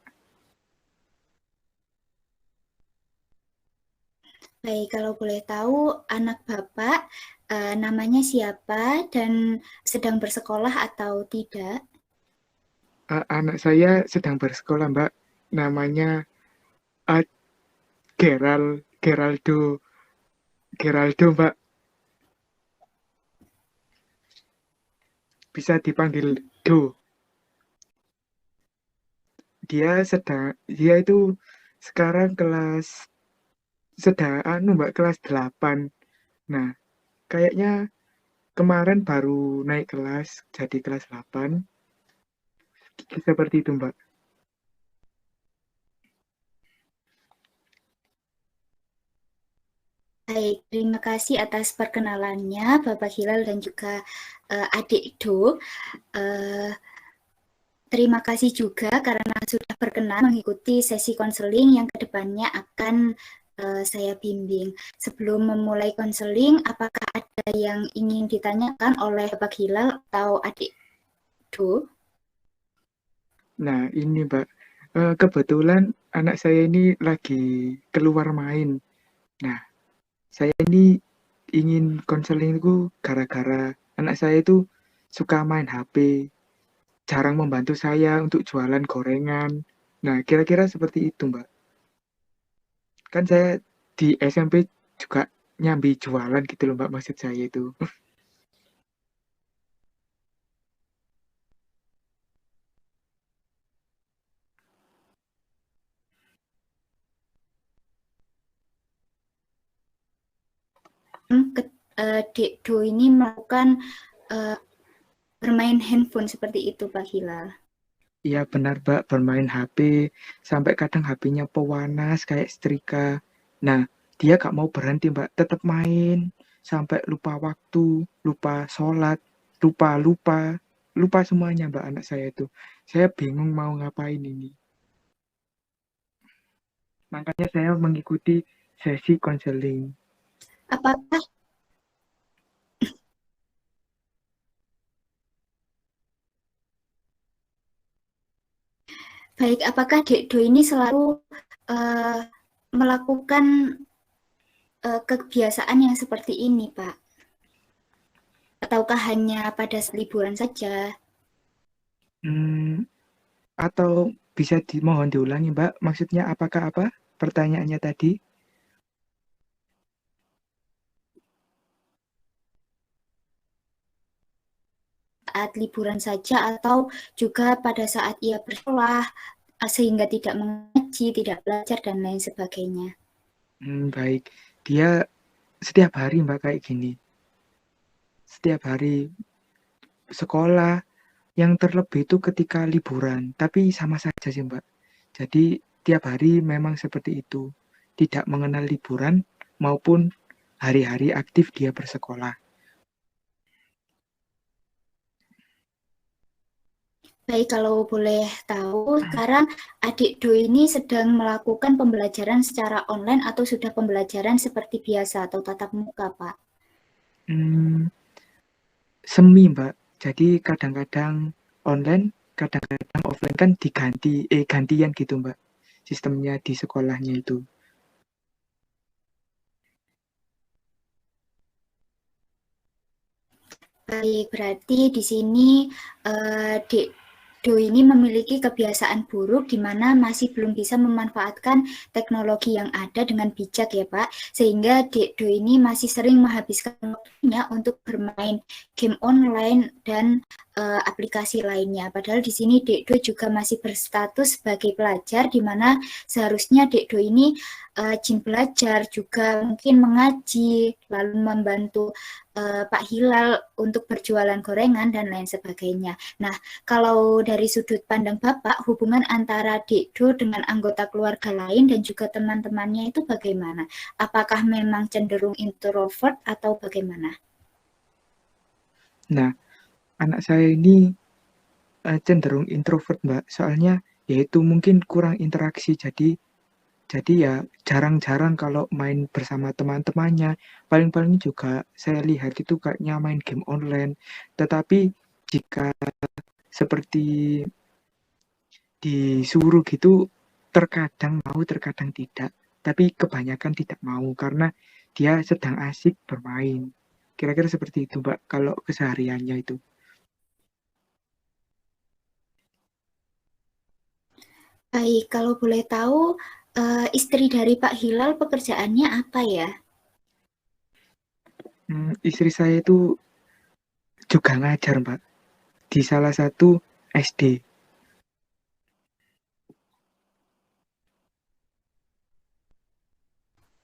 Baik, kalau boleh tahu anak Bapak namanya siapa dan sedang bersekolah atau tidak? Anak saya sedang bersekolah, Mbak. Namanya uh, Geraldo, Mbak. Bisa dipanggil Do. Dia itu sekarang Mbak, kelas 8. Nah, kayaknya kemarin baru naik kelas jadi kelas 8. Seperti itu, Mbak. Baik, terima kasih atas perkenalannya Bapak Hilal dan juga adik Do. Terima kasih juga karena sudah berkenan mengikuti sesi konseling yang kedepannya akan saya bimbing. Sebelum memulai konseling, apakah ada yang ingin ditanyakan oleh Bapak Hilal atau adik Do? Nah, ini, Mbak. Kebetulan anak saya ini lagi keluar main. Nah, saya ini ingin konseling itu gara-gara anak saya itu suka main HP, jarang membantu saya untuk jualan gorengan. Nah, kira-kira seperti itu, Mbak. Kan saya di SMP juga nyambi jualan gitu loh, Mbak, maksud saya itu. Dek Do ini melakukan bermain handphone seperti itu, Pak Hilal. Iya benar Mbak, bermain HP, sampai kadang HP-nya pewanas kayak setrika. Nah, dia gak mau berhenti Mbak, tetap main, sampai lupa waktu, lupa sholat, lupa, lupa semuanya Mbak anak saya itu. Saya bingung mau ngapain ini. Makanya saya mengikuti sesi konseling. Apakah apakah Dekdo ini selalu uh, melakukan kebiasaan yang seperti ini, Pak? Ataukah hanya pada liburan saja? Hmm, atau bisa dimohon diulangi Mbak, maksudnya apakah apa? Pertanyaannya tadi. Saat liburan saja atau juga pada saat ia bersekolah sehingga tidak mengaji, tidak belajar dan lain sebagainya. Baik, dia setiap hari Mbak kayak gini. Setiap hari sekolah, yang terlebih itu ketika liburan, tapi sama saja sih Mbak. Jadi tiap hari memang seperti itu, tidak mengenal liburan maupun hari-hari aktif dia bersekolah. Baik, kalau boleh tahu, sekarang adik Do ini sedang melakukan pembelajaran secara online atau sudah pembelajaran seperti biasa atau tatap muka, Pak? Hmm, Semi Mbak, jadi kadang-kadang online, kadang-kadang offline kan gantian gitu Mbak, sistemnya di sekolahnya itu. Baik, berarti di sini Dek Do ini memiliki kebiasaan buruk di mana masih belum bisa memanfaatkan teknologi yang ada dengan bijak ya Pak, sehingga Dek Do ini masih sering menghabiskan waktunya untuk bermain game online dan aplikasi lainnya. Padahal di sini Dek Do juga masih berstatus sebagai pelajar di mana seharusnya Dek Do ini rajin belajar, juga mungkin mengaji, lalu membantu Pak Hilal untuk berjualan gorengan dan lain sebagainya. Nah, kalau dari sudut pandang Bapak, hubungan antara Dekdo dengan anggota keluarga lain dan juga teman-temannya itu bagaimana? Apakah memang cenderung introvert atau bagaimana? Nah, anak saya ini cenderung introvert Mbak, soalnya yaitu mungkin kurang interaksi, jadi ya jarang-jarang kalau main bersama teman-temannya. Paling-paling juga saya lihat itu kayaknya main game online. Tetapi jika seperti disuruh gitu, terkadang mau, terkadang tidak. Tapi kebanyakan tidak mau karena dia sedang asik bermain. Kira-kira seperti itu, Mbak, kalau kesehariannya itu. Baik, kalau boleh tahu, istri dari Pak Hilal pekerjaannya apa ya? Istri saya itu juga ngajar, Mbak, di salah satu SD.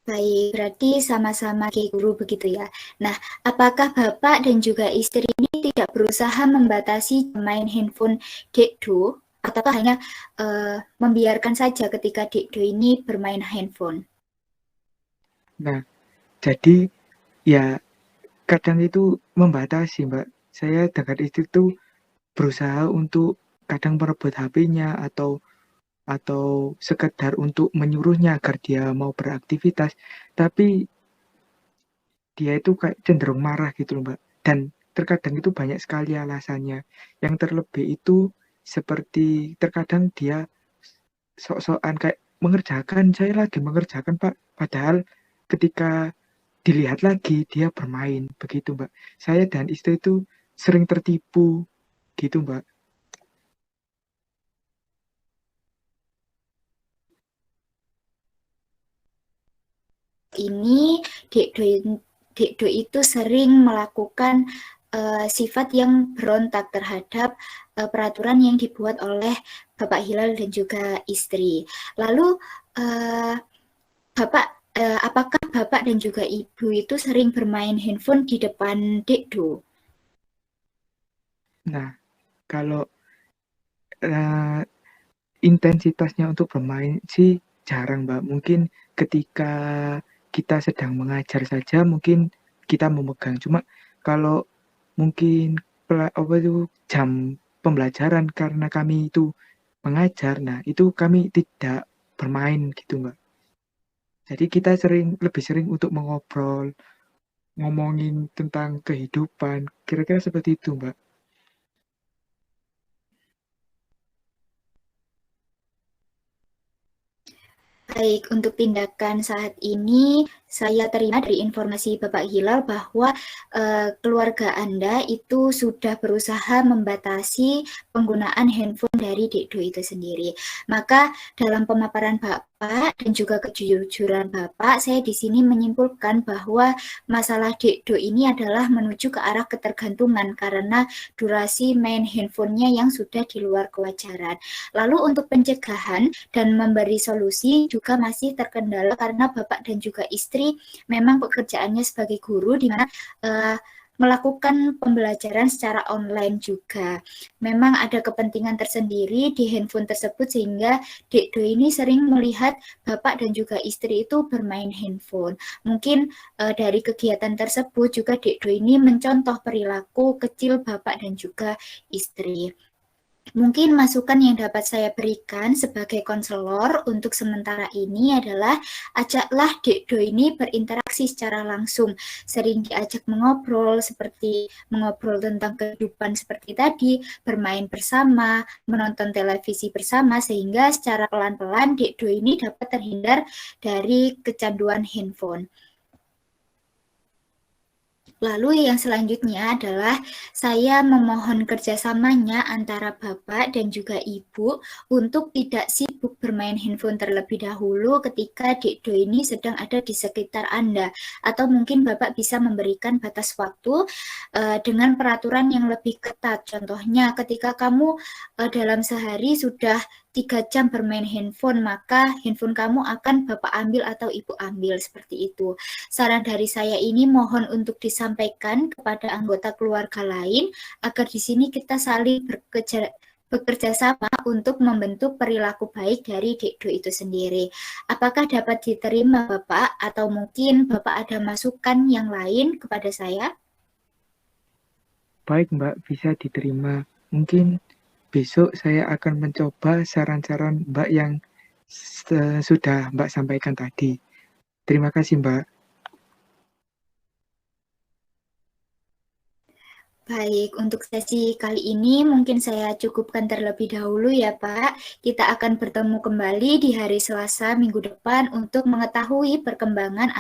Baik, berarti sama-sama guru begitu ya. Nah, apakah Bapak dan juga istri ini tidak berusaha membatasi main handphone Dekdo, ataukah hanya membiarkan saja ketika Dekdo ini bermain handphone? Nah, jadi ya kadang itu membatasi, Mbak. Saya dengan istri itu berusaha untuk kadang merebut HP-nya atau sekedar untuk menyuruhnya agar dia mau beraktivitas, tapi dia itu kayak cenderung marah gitu loh Mbak. Dan terkadang itu banyak sekali alasannya. Yang terlebih itu seperti terkadang dia sok-sokan kayak mengerjakan, saya lagi mengerjakan Pak, padahal ketika dilihat lagi dia bermain begitu Mbak. Saya dan istri itu sering tertipu gitu Mbak. Ini Dekdo, Dekdo itu sering melakukan sifat yang berontak terhadap peraturan yang dibuat oleh Bapak Hilal dan juga istri. Lalu Bapak, apakah Bapak dan juga Ibu itu sering bermain handphone di depan Dekdo? Nah, kalau eh, intensitasnya untuk bermain sih jarang, Mbak. Mungkin ketika kita sedang mengajar saja mungkin kita memegang. Cuma kalau mungkin apa itu jam pembelajaran karena kami itu mengajar, nah itu kami tidak bermain gitu, Mbak. Jadi kita lebih sering untuk mengobrol, ngomongin tentang kehidupan, kira-kira seperti itu, Mbak. Baik, untuk tindakan saat ini saya terima dari informasi Bapak Hilal bahwa keluarga Anda itu sudah berusaha membatasi penggunaan handphone dari Dekdo itu sendiri. Maka dalam pemaparan Bapak dan juga kejujuran Bapak, saya di sini menyimpulkan bahwa masalah Dekdo ini adalah menuju ke arah ketergantungan karena durasi main handphonenya yang sudah di luar kewajaran. Lalu untuk pencegahan dan memberi solusi juga masih terkendala karena bapak dan juga istri memang pekerjaannya sebagai guru di mana melakukan pembelajaran secara online juga. Memang ada kepentingan tersendiri di handphone tersebut sehingga Dekdo ini sering melihat bapak dan juga istri itu bermain handphone. Mungkin dari kegiatan tersebut juga Dekdo ini mencontoh perilaku kecil bapak dan juga istri. Mungkin masukan yang dapat saya berikan sebagai konselor untuk sementara ini adalah ajaklah Dekdo ini berinteraksi secara langsung. Sering diajak mengobrol seperti mengobrol tentang kehidupan seperti tadi, bermain bersama, menonton televisi bersama sehingga secara pelan-pelan Dekdo ini dapat terhindar dari kecanduan handphone. Lalu yang selanjutnya adalah saya memohon kerjasamanya antara Bapak dan juga Ibu untuk tidak sibuk bermain handphone terlebih dahulu ketika Dekdo ini sedang ada di sekitar Anda. Atau mungkin Bapak bisa memberikan batas waktu dengan peraturan yang lebih ketat. Contohnya ketika kamu dalam sehari sudah 3 jam bermain handphone, maka handphone kamu akan Bapak ambil atau Ibu ambil seperti itu. Saran dari saya ini mohon untuk disampaikan kepada anggota keluarga lain agar di sini kita saling bekerja sama untuk membentuk perilaku baik dari Dekdo itu sendiri. Apakah dapat diterima Bapak atau mungkin Bapak ada masukan yang lain kepada saya? Baik, Mbak, bisa diterima. Mungkin besok saya akan mencoba saran-saran Mbak yang sudah Mbak sampaikan tadi. Terima kasih, Mbak. Baik, untuk sesi kali ini mungkin saya cukupkan terlebih dahulu ya Pak. Kita akan bertemu kembali di hari Selasa minggu depan untuk mengetahui perkembangan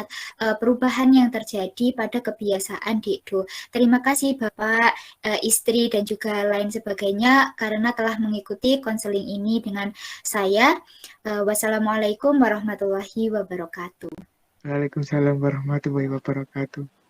perubahan yang terjadi pada kebiasaan Dekdo. Terima kasih Bapak, istri dan juga lain sebagainya karena telah mengikuti konseling ini dengan saya. Wassalamualaikum warahmatullahi wabarakatuh. Waalaikumsalam warahmatullahi wabarakatuh.